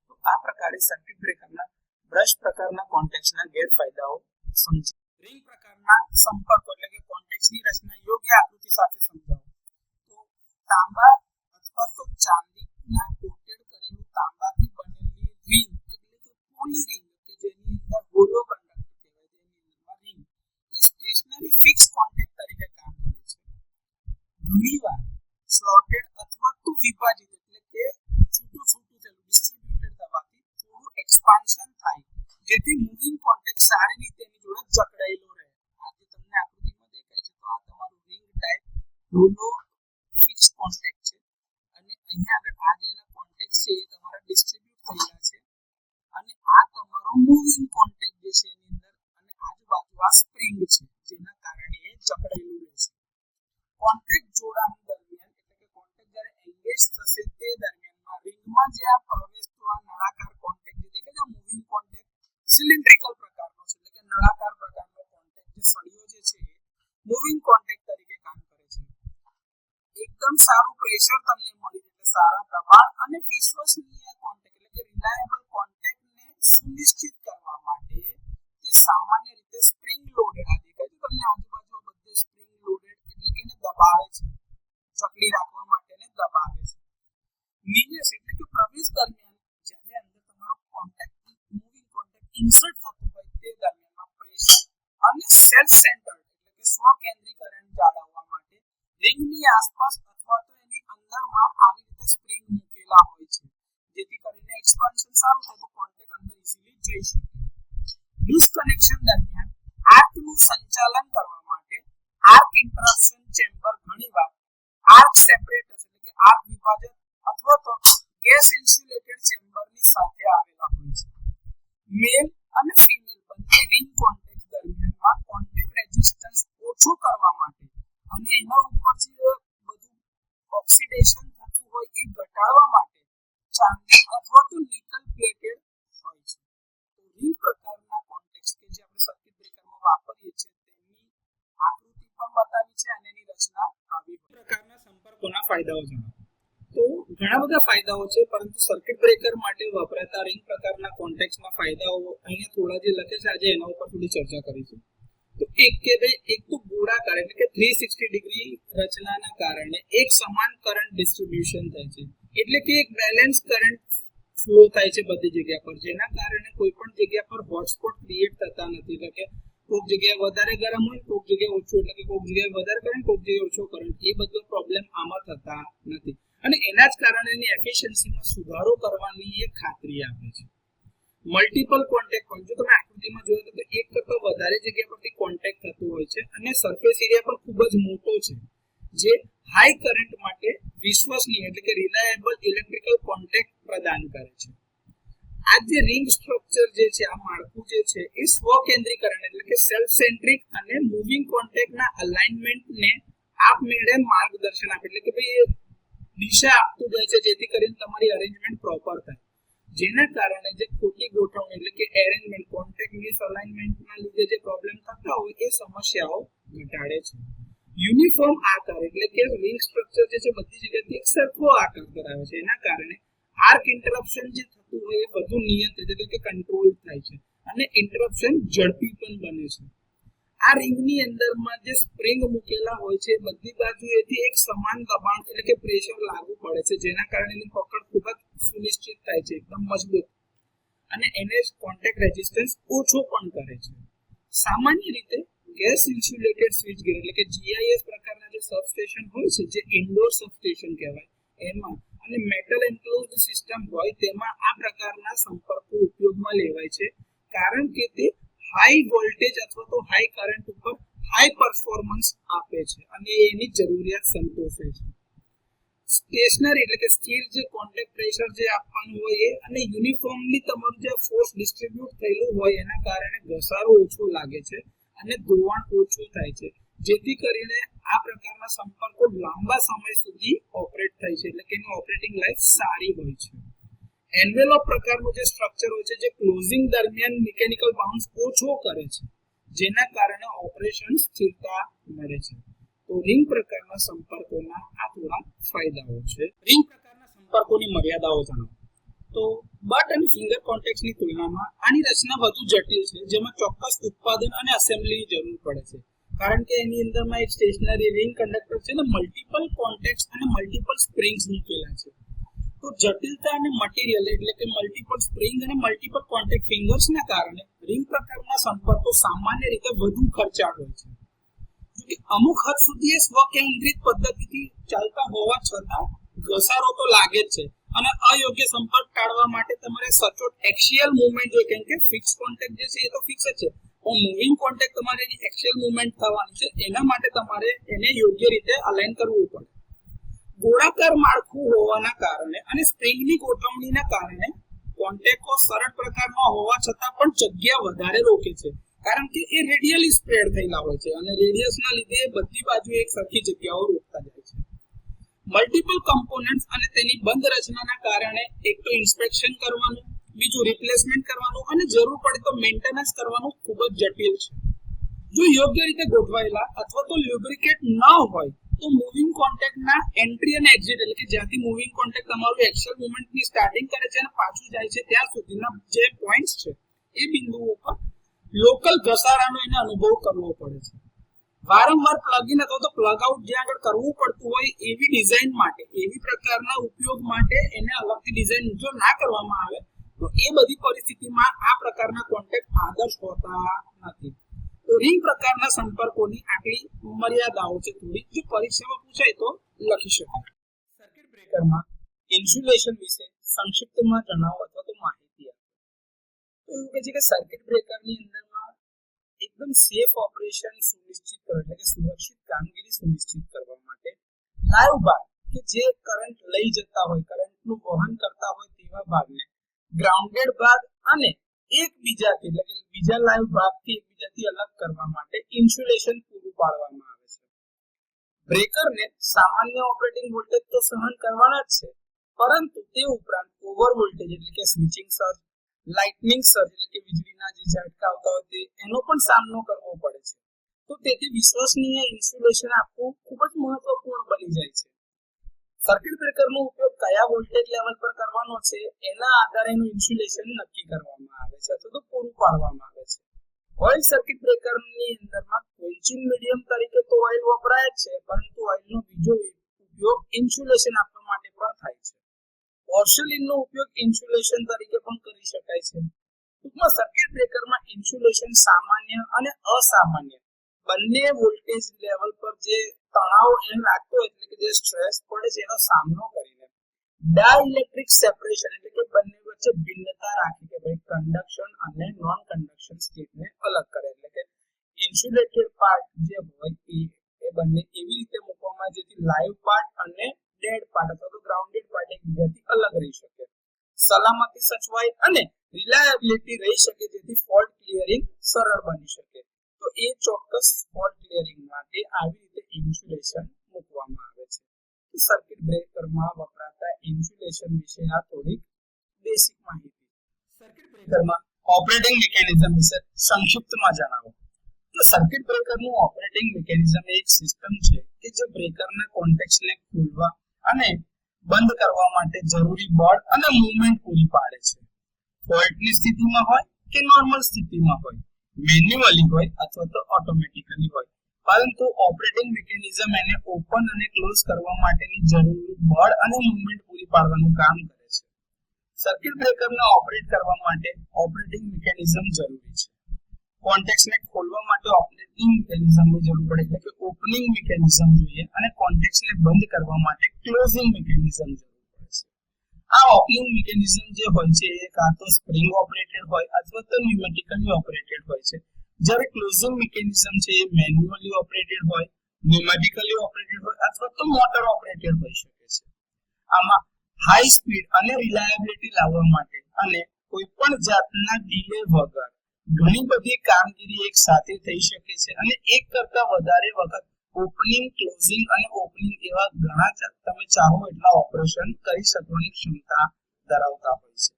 તો આ પ્રકારે સર્કિટ બ્રેકરના બ્રશ પ્રકારના કોન્ટેક્ટ્સના ગેરફાયદાઓ સમજી. રિંગ પ્રકારના સંપર્કો એટલે કે કોન્ટેક્ટ્સની રચના યોગ્ય આકૃતિ સાથે સમજાવો. તો તાંબા અથવા તો ચાંદીના કોટેડ કરેલું તાંબાથી બનેલી રિંગ એટલે કે પોલી રિંગ કે જેની અંદર હોલો કંડક્ટર કહેવાય તેની અંદરમાં રિંગ એ સ્ટેશનરી ફિક્સ કોન્ટેક્ટ તરીકે કામ કરે છે. ઘણીવાર સ્લોટેડ અથવા તો વિભાજિત એટલે કે છૂટું થયેલું ડિસ્ટ્રીબ્યુટેડ થવાથી થોડું એક્સપાન્શન થાય જેથી મૂવિંગ કોન્ટેક્ટ સારી રીતે એની જોડે જકડાયેલો રહે. આ જે તમને આકૃતિમાં દેખાય છે તો આ તમારું ring type hollow fix contact છે અને અહીંયા આગળ આ જે એના કોન્ટેક્ટ છે એ તમારા ડિસ્ટ્રીબ્યુટ થયેલા છે અને આ તમારો મૂવિંગ કોન્ટેક્ટ જે છે એની અંદર અને આજુબાજુ આ સ્પ્રિંગ છે જેના કારણે એ જકડાયેલું રહેશે. કોન્ટેક્ટ થશે તે દરમિયાનમાં રિંગમાં જે આ પ્રવેશતો આ નળાકાર કોન્ટેક્ટ જે દેખાય છે મૂવિંગ કોન્ટેક્ટ સિલિન્ડ્રિકલ પ્રકારનો છે એટલે કે નળાકાર પ્રકારનો કોન્ટેક્ટ જે સળિયો જે છે મૂવિંગ કોન્ટેક્ટ તરીકે કામ કરે છે. એકદમ સારું પ્રેશર તમને મળી એટલે સારા દબાણ અને વિશ્વસનીય કોન્ટેક્ટ એટલે કે રિલાયબલ કોન્ટેક્ટને સુનિશ્ચિત કરવા માટે તે સામાન્ય રીતે સ્પ્રિંગ લોડેડ આ દેખાય છે તમને આજુબાજુ બધે સ્પ્રિંગ લોડેડ એટલે કે એને દબાવે છે જકડી રાખવા માટે ને દબાવે છે. નિવેશ એટલે કે પ્રવેશ દરમિયાન જ્યારે અંદર તમારો કોન્ટેક્ટ મૂવિંગ કોન્ટેક્ટ ઇન્સર્ટ થતો હોય તે દરમિયાનમાં પ્રેશર અને સેલ્ફ સેન્ટર્ડ એટલે કે સ્વ કેન્દ્રીકરણ જાળવવા માટે રિંગની આસપાસ અથવા તો એની અંદરમાં આવી રીતે સ્પ્રિંગ મૂકેલા હોય છે જેથી કરીને એક્સપાન્શન સારું થાય તો કોન્ટેક્ટ અંદર ઈઝીલી જઈ શકે. ડિસ્કનેક્શન દરમિયાન આર્કનું સંચાલન કરવા માટે આર્ક ઇન્ટરપ્શન ચેમ્બર ઘણીવાર આર્ક સેપરેટર્સ એટલે કે આર્ક વિભાજક અથવા તો ગેસ ઇન્સ્યુલેટેડ ચેમ્બરની સાથે આવેલા હોય છે. મેલ અને ફિમેલ બંને રિંગ કોન્ટેક્ટ દરમિયાનમાં કોન્ટેક્ટ રેઝિસ્ટન્સ ઓછો કરવા માટે અને એના ઉપર જે બધું ઓક્સિડેશન થતું હોય એ ઘટાડવા માટે ચાંદી અથવા તો નિકલ પ્લેટેડ હોય છે. તો રિંગ પ્રકારના કોન્ટેક્ટ્સ કે જે આપણે સર્કિટ બ્રેકરમાં વાપરીએ છીએ તેની આકૃતિ પણ બતાવી છે અને એની રચના આવી પ્રકારના સંપર્કોના ફાયદાઓ જણાવો. તો ઘણા બધા ફાયદાઓ છે પરંતુ સર્કિટ બ્રેકર માટે વપરાતા રિંગ પ્રકારના કોન્ટેક્ટ્સમાં ફાયદાઓ અહીંયા થોડા જે લખે છે આજે એના ઉપર થોડી ચર્ચા કરીશું. તો એક તો ગોળાકાર એટલે કે 360 ડિગ્રી રચનાના કારણે એક સમાન કરંટ ડિસ્ટ્રીબ્યુશન થાય છે એટલે કે એક બેલેન્સ કરંટ ફ્લો થાય છે બધી જગ્યા પર જેના કારણે કોઈ પણ જગ્યા પર હોટસ્પોટ ક્રિએટ થતા નથી એટલે કે કોઈક જગ્યાએ વધારે ગરમ હોય કોઈક જગ્યાએ ઓછું એટલે કે કોઈક જગ્યાએ વધારે કરંટ કોઈક જગ્યાએ ઓછો કરંટ એ બધો પ્રોબ્લેમ આમાં થતા નથી અને એના જ કારણે એની એફિશિયન્સીમાં સુધારો કરવાની એ ખાતરી આપે છે. મલ્ટિપલ કોન્ટેક્ટ પોઈન્ટ જો તમે આકૃતિમાં જોયો તો એક કરતા વધારે જગ્યા પરથી કોન્ટેક્ટ થતો હોય છે અને સરફેસ એરિયા પણ ખૂબ જ મોટો છે જે હાઈ કરંટ માટે વિશ્વસનીય એટલે કે રિલાયબલ ઇલેક્ટ્રિકલ કોન્ટેક્ટ પ્રદાન કરે છે. આ જે રિંગ સ્ટ્રક્ચર જે છે આ માળખું જે છે એ સ્વકેન્દ્રીકરણ એટલે કે સેલ્ફ સેન્ટ્રિક અને મૂવિંગ કોન્ટેક્ટના અલાઇનમેન્ટને આપમેળે માર્ગદર્શન આપે એટલે કે ભાઈ દિશા આપતું જાય છે જેથી કરીને તમારી અરેન્જમેન્ટ પ્રોપર થાય જેના કારણે જે ખોટી ગોઠવણી એટલે કે એરેન્જમેન્ટ કોન્ટેક્ટ મિસઅલાઇનમેન્ટના લીધે જે પ્રોબ્લેમ થતા હોય એ સમસ્યાઓ ઘટાડે છે. યુનિફોર્મ આકાર એટલે કે રિંગ સ્ટ્રક્ચર જે છે બધી જગ્યાએથી એક સરખો આકાર ધરાવે છે એના કારણે આર્ક ઇન્ટરપ્શન જે થતું હોય એ વધુ નિયંત્રિત એટલે કે કંટ્રોલ થાય છે અને ઇન્ટરપ્શન ઝડપી પણ બને છે. આ રિંગની અંદરમાં જે સ્પ્રિંગ મૂકેલા હોય છે બધી બાજુએથી એક સમાન દબાણ એટલે કે પ્રેશર લાગુ પડે છે જેના કારણે એની પકડ ખૂબ જ સુનિશ્ચિત થાય છે એકદમ મજબૂત અને એને કોન્ટેક્ટ રેઝિસ્ટન્સ ઓછો પણ કરે છે. સામાન્ય રીતે ગેસ ઇન્સ્યુલેટેડ સ્વિચ ગિયર એટલે કે GIS પ્રકારના જે સબસ્ટેશન હોય છે જે ઇન્ડોર સબસ્ટેશન કહેવાય એમાં અને મેટલ એન્ક્લોઝડ સિસ્ટમ હોય તેમાં આ પ્રકારના સંપર્કો ઉપયોગમાં લેવાય છે કારણ કે તે હાઈ વોલ્ટેજ અથવા તો હાઈ કરંટ ઉપર હાઈ પરફોર્મન્સ આપે છે અને એની જરૂરિયાત સંતોષે છે. સ્ટેશનરી એટલે કે સ્થિર જે કોન્ટેક્ટ પ્રેશર જે આપવાનું હોય એ અને યુનિફોર્મલી તમારું જે ફોર્સ ડિસ્ટ્રીબ્યુટ થયેલું હોય એના કારણે ઘસારો ઓછો લાગે છે અને ધોવાણ ઓછું થાય છે જેથી કરીને આ પ્રકારના સંપર્કો લાંબા સમય સુધી ઓપરેટ થાય છે એટલે કે એની ઓપરેટિંગ લાઈફ સારી હોય છે. એન્વેલોપ પ્રકારનું જે સ્ટ્રક્ચર હોય છે જે ક્લોઝિંગ દરમિયાન મિકેનિકલ બાઉન્સ ઓછો કરે છે જેના કારણે ઓપરેશન સ્થિરતા મળે છે. તો રિંગ પ્રકારના સંપર્કોના આ થોડા ફાયદાઓ છે. રિંગ પ્રકારના સંપર્કોની મર્યાદાઓ જણાવો. તો બટ અને ફિંગર કોન્ટેક્ટ્સની તુલનામાં આની રચના વધુ જટિલ છે જેમાં ચોક્કસ ઉત્પાદન અને એસેમ્બલીની જરૂર પડે છે કારણ કે એની અંદરમાં એક સ્ટેશનરી રિંગ કંડક્ટર છે અને મલ્ટિપલ કોન્ટેક્ટ્સ અને મલ્ટિપલ સ્પ્રિંગ્સ મૂકેલા છે. તો જટિલતા અને મટીરીયલ એટલે કે મલ્ટિપલ સ્પ્રિંગ અને મલ્ટિપલ કોન્ટેક્ટ ફિંગર્સના કારણે રિંગ પ્રકારના સંપર્કો સામાન્ય રીતે વધુ ખર્ચાળ હોય છે. જોકે અમુક હદ સુધી એ સ્વકેન્દ્રિત પદ્ધતિથી ચાલતા હોવા છતાં ઘસારો તો લાગે જ છે અને અયોગ્ય સંપર્ક ટાળવા માટે તમારે સચોટ એક્સિયલ મૂવમેન્ટ જોઈએ કેમ કે ફિક્સ કોન્ટેક્ટ જે છે એ તો ફિક્સ જ છે પણ મૂવિંગ કોન્ટેક્ટ તમારે એની એક્સિયલ મૂવમેન્ટ થવાની છે એના માટે તમારે એને યોગ્ય રીતે અલાઇન કરવું પડે. ગોળાકાર માળખું હોવાના કારણે અને સ્પ્રિંગની ગોઠવણીના કારણે કોન્ટેક્ટો સરળ પ્રકારના હોવા છતાં પણ જગ્યા વધારે રોકે છે કારણ કે એ રેડિયલી સ્પ્રેડ થયેલા હોય છે અને રેડિયસના લીધે બધી બાજુ એક સરખી જગ્યાઓ રોકતા જાય છે. મલ્ટિપલ કમ્પોનન્ટ્સ અને તેની બંધ રચનાના કારણે એક તો ઇન્સ્પેક્શન કરવાનું, બીજું રિપ્લેસમેન્ટ કરવાનું અને જરૂર પડે તો મેન્ટેનન્સ કરવાનું ખૂબ જ જટિલ છે. જો યોગ્ય રીતે ગોઠવાયેલા અથવા તો લ્યુબ્રિકેટ ન હોય તો મૂવિંગ કોન્ટેક્ટના એન્ટ્રી અને એક્ઝિટ એટલે કે જ્યાંથી મૂવિંગ કોન્ટેક્ટ તમારું એક્શન મૂવમેન્ટની સ્ટાર્ટિંગ કરે છે અને પાછું જાય છે ત્યાં સુધીના જે પોઈન્ટ્સ છે એ બિંદુઓ પર લોકલ ઘસારાનો એને અનુભવ કરવો પડે છે. વારંવાર પ્લગ ઇન અથવા તો પ્લગ આઉટ જ્યાં આગળ કરવું પડતું હોય એવી ડિઝાઇન માટે, એવી પ્રકારના ઉપયોગ માટે એને અલગથી ડિઝાઇન જો ના કરવામાં આવે તો એ બધી પરિસ્થિતિમાં આ પ્રકારના કોન્ટેક્ટ આદર્શ હોતા નથી. તો રિંગ પ્રકારના સંપર્કોની આટલી મર્યાદાઓ છે થોડી, જો પરીક્ષામાં પૂછાય તો લખી શકાય. સર્કિટ બ્રેકરમાં ઇન્સ્યુલેશન વિશે સંક્ષિપ્તમાં જણાવો અથવા તો માહિતી આપો. તો એવું કહે છે કે સર્કિટ બ્રેકરની અંદરમાં એકદમ સેફ ઓપરેશન સુનિશ્ચિત કરવા એટલે કે સુરક્ષિત કામગીરી સુનિશ્ચિત કરવા માટે લાઈવ ભાગ કે જે કરંટ લઈ જતા હોય, કરંટનું વહન કરતા હોય તેવા ભાગને ગ્રાઉન્ડેડ ભાગ અને એકબીજાથી એટલે કે બીજા લાઈવ ભાગથી એકબીજાથી અલગ કરવા માટે ઇન્સ્યુલેશન પૂરું પાડવામાં આવે છે. બ્રેકરને સામાન્ય ઓપરેટિંગ વોલ્ટેજ તો સહન કરવાના જ છે, પરંતુ તે ઉપરાંત ઓવર વોલ્ટેજ એટલે કે સ્વિચિંગ સર્જ, લાઇટનિંગ સર્જ એટલે કે વીજળીના જે ઝટકા આવતા હોય એનો પણ સામનો કરવો પડે છે. તો તેથી વિશ્વસનીય ઇન્સ્યુલેશન આપવું ખૂબ જ મહત્વપૂર્ણ બની જાય છે. સર્કિટ બ્રેકરનો ઉપયોગ કયા વોલ્ટેજ લેવલ પર કરવાનો છે એના આધારે એનું ઇન્સ્યુલેશન નક્કી કરવામાં આવે છે અથવા તો પૂરું પાડવામાં આવે છે. ઓઇલ સર્કિટ બ્રેકરની અંદરમાં ક્વેન્ચિંગ મીડિયમ તરીકે તો ઓઇલ વપરાય છે, પરંતુ ઓઇલનો બીજો ઉપયોગ ઇન્સ્યુલેશન આપવા માટે પણ થાય છે. પોર્સેલિનનો ઉપયોગ ઇન્સ્યુલેશન તરીકે પણ કરી શકાય છે. ટૂંકમાં સર્કિટ બ્રેકરમાં ઇન્સ્યુલેશન સામાન્ય અને અસામાન્ય બંને વોલ્ટેજ લેવલ પર જે તણાવ એને લાગતો હોય એટલે કે જે સ્ટ્રેસ પડે છે એનો સામનો કરીને ડાઇલેક્ટ્રિક સેપરેશન એટલે કે બંને વચ્ચે ભિન્નતા રાખી કે ભાઈ કન્ડક્શન અને નોન કન્ડક્શન સ્ટેટને અલગ કરે એટલે કે ઇન્સ્યુલેટેડ પાર્ટ જે હોય એ બંને એવી રીતે મૂકવામાં જેથી લાઈવ પાર્ટ અને ડેડ પાર્ટ અથવા તો ગ્રાઉન્ડેડ પાર્ટ એકબીજાથી અલગ રહી શકે, સલામતી સચવાય અને રિલાયબિલિટી રહી શકે જેથી ફોલ્ટ ક્લિયરિંગ સરળ બની શકે. તો એ ચોક્કસ ફોલ્ટ ક્લિયરિંગ માટે આવી રીતે ઇન્સ્યુલેશન મૂકવામાં આવે છે. તો સર્કિટ બ્રેકરમાં વપરાતા ઇન્સ્યુલેશન વિશે આ થોડીક બેસિક માહિતી. સર્કિટ બ્રેકરમાં ઓપરેટિંગ મિકેનિઝમ વિશે સંક્ષિપ્તમાં જણાવો. તો સર્કિટ બ્રેકરનું ઓપરેટિંગ મિકેનિઝમ એક સિસ્ટમ છે કે જે બ્રેકરના કોન્ટેક્ટ્સને ખોલવા અને બંધ કરવા માટે જરૂરી બળ અને મૂવમેન્ટ પૂરી પાડે છે. ફોલ્ટની સ્થિતિમાં હોય કે નોર્મલ સ્થિતિમાં હોય, મેન્યુઅલી હોય અથવા તો ઓટોમેટિકલી હોય, પરંતુ ઓપરેટિંગ મિકેનિઝમ એને ઓપન અને ક્લોઝ કરવા માટેની જરૂરી બળ અને મૂવમેન્ટ પૂરી પાડવાનું કામ કરે છે. સર્કિટ બ્રેકરને ઓપરેટ કરવા માટે ઓપરેટિંગ મિકેનિઝમ જરૂરી છે. કોન્ટેક્ટ્સને ખોલવા માટે ઓપરેટિંગ મિકેનિઝમની જરૂર પડે એટલે કે ઓપનિંગ મિકેનિઝમ જોઈએ અને કોન્ટેક્ટ્સને બંધ કરવા માટે ક્લોઝિંગ મિકેનિઝમ જરૂર પડે છે. આ ઓપનિંગ મિકેનિઝમ જે હોય છે એ કાં તો સ્પ્રિંગ ઓપરેટેડ હોય અથવા તો ન્યુમેટિકલી ઓપરેટેડ હોય છે, જ્યારે ક્લોઝિંગ મિકેનિઝમ છે એ મેન્યુઅલી ઓપરેટેડ હોય, ન્યુમેટિકલી ઓપરેટેડ હોય અથવા તો મોટર ઓપરેટેડ હોઈ શકે છે. આમાં હાઈ સ્પીડ અને રિલાયબિલિટી લાવવા માટે અને કોઈ પણ જાતના ડીલે વગર ઘણી બધી કામગીરી એક સાથે થઈ શકે છે અને એક કરતા વધારે વખત ઓપનિંગ, ક્લોઝિંગ અને ઓપનિંગ એવા ઘણા તમે ચાહો એટલા ઓપરેશન કરી શકવાની ક્ષમતા ધરાવતા હોય છે.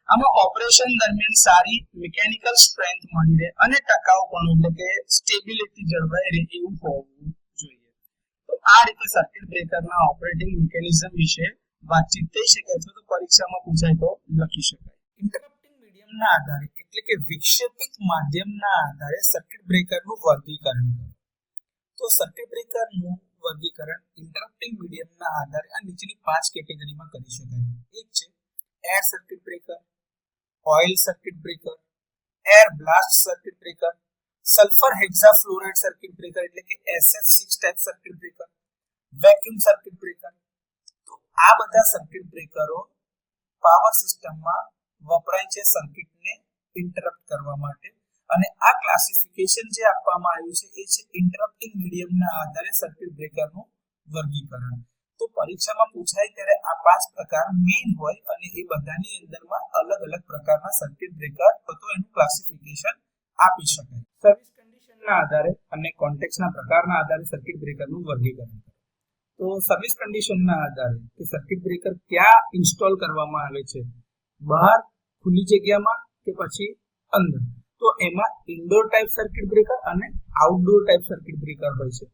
આમાં ઓપરેશન દરમિયાન સારી મિકેનિકલ સ્ટ્રેન્થ મળી રહે અને ટકાઉપણું એટલે કે સ્ટેબિલિટી જળવાઈ રહે એવું હોવું જોઈએ. તો આ રીતે સર્કિટ બ્રેકરના ઓપરેટિંગ મિકેનિઝમ વિશે વાતચીત થઈ શકે અથવા તો પરીક્ષામાં પૂછાય તો લખી શકાય. ઇન્ટરપ્ટિંગ મીડિયમના આધારે એટલે કે વિક્ષેપિત માધ્યમના આધારે સર્કિટ બ્રેકરનું વર્ગીકરણ કરો. તો સર્કિટ બ્રેકરનું વર્ગીકરણ ઇન્ટરપ્ટિંગ મીડિયમના આધારે આ નીચેની 5 કેટેગરીમાં કરી શકાય. એક છે air circuit breaker, oil circuit breaker, air blast circuit breaker, sulphur hexafluoride circuit breaker એટલે કે SF6 type circuit breaker, vacuum circuit breaker. તો આ બધા સર્કિટ બ્રેકરો પાવર સિસ્ટમમાં વપરાય છે સર્કિટને ઇન્ટરપ્ટ કરવા માટે અને આ ક્લાસિફિકેશન જે આપવામાં આવ્યું છે એ છે ઇન્ટરપ્ટિંગ મીડિયમના આધારે સર્કિટ બ્રેકરનું વર્ગીકરણ. તો પરીક્ષામાં પૂછાય ત્યારે આ 5 પ્રકાર મેઇન હોય અને એ બધાની અંદરમાં અલગ અલગ પ્રકારના સર્કિટ બ્રેકર તો એનું ક્લાસિફિકેશન આપી શકાય. સર્વિસ કન્ડિશનના આધારે અને કોન્ટેક્ટના પ્રકારના આધારે સર્કિટ બ્રેકરનું વર્ગીકરણ કરો. તો સર્વિસ કન્ડિશનના આધારે કે સર્કિટ બ્રેકર ક્યાં ઇન્સ્ટોલ કરવામાં આવે છે, બહાર ખુલ્લી જગ્યામાં કે પછી અંદર, તો એમાં ઇન્ડોર ટાઈપ સર્કિટ બ્રેકર અને આઉટડોર ટાઈપ સર્કિટ બ્રેકર હોય છે.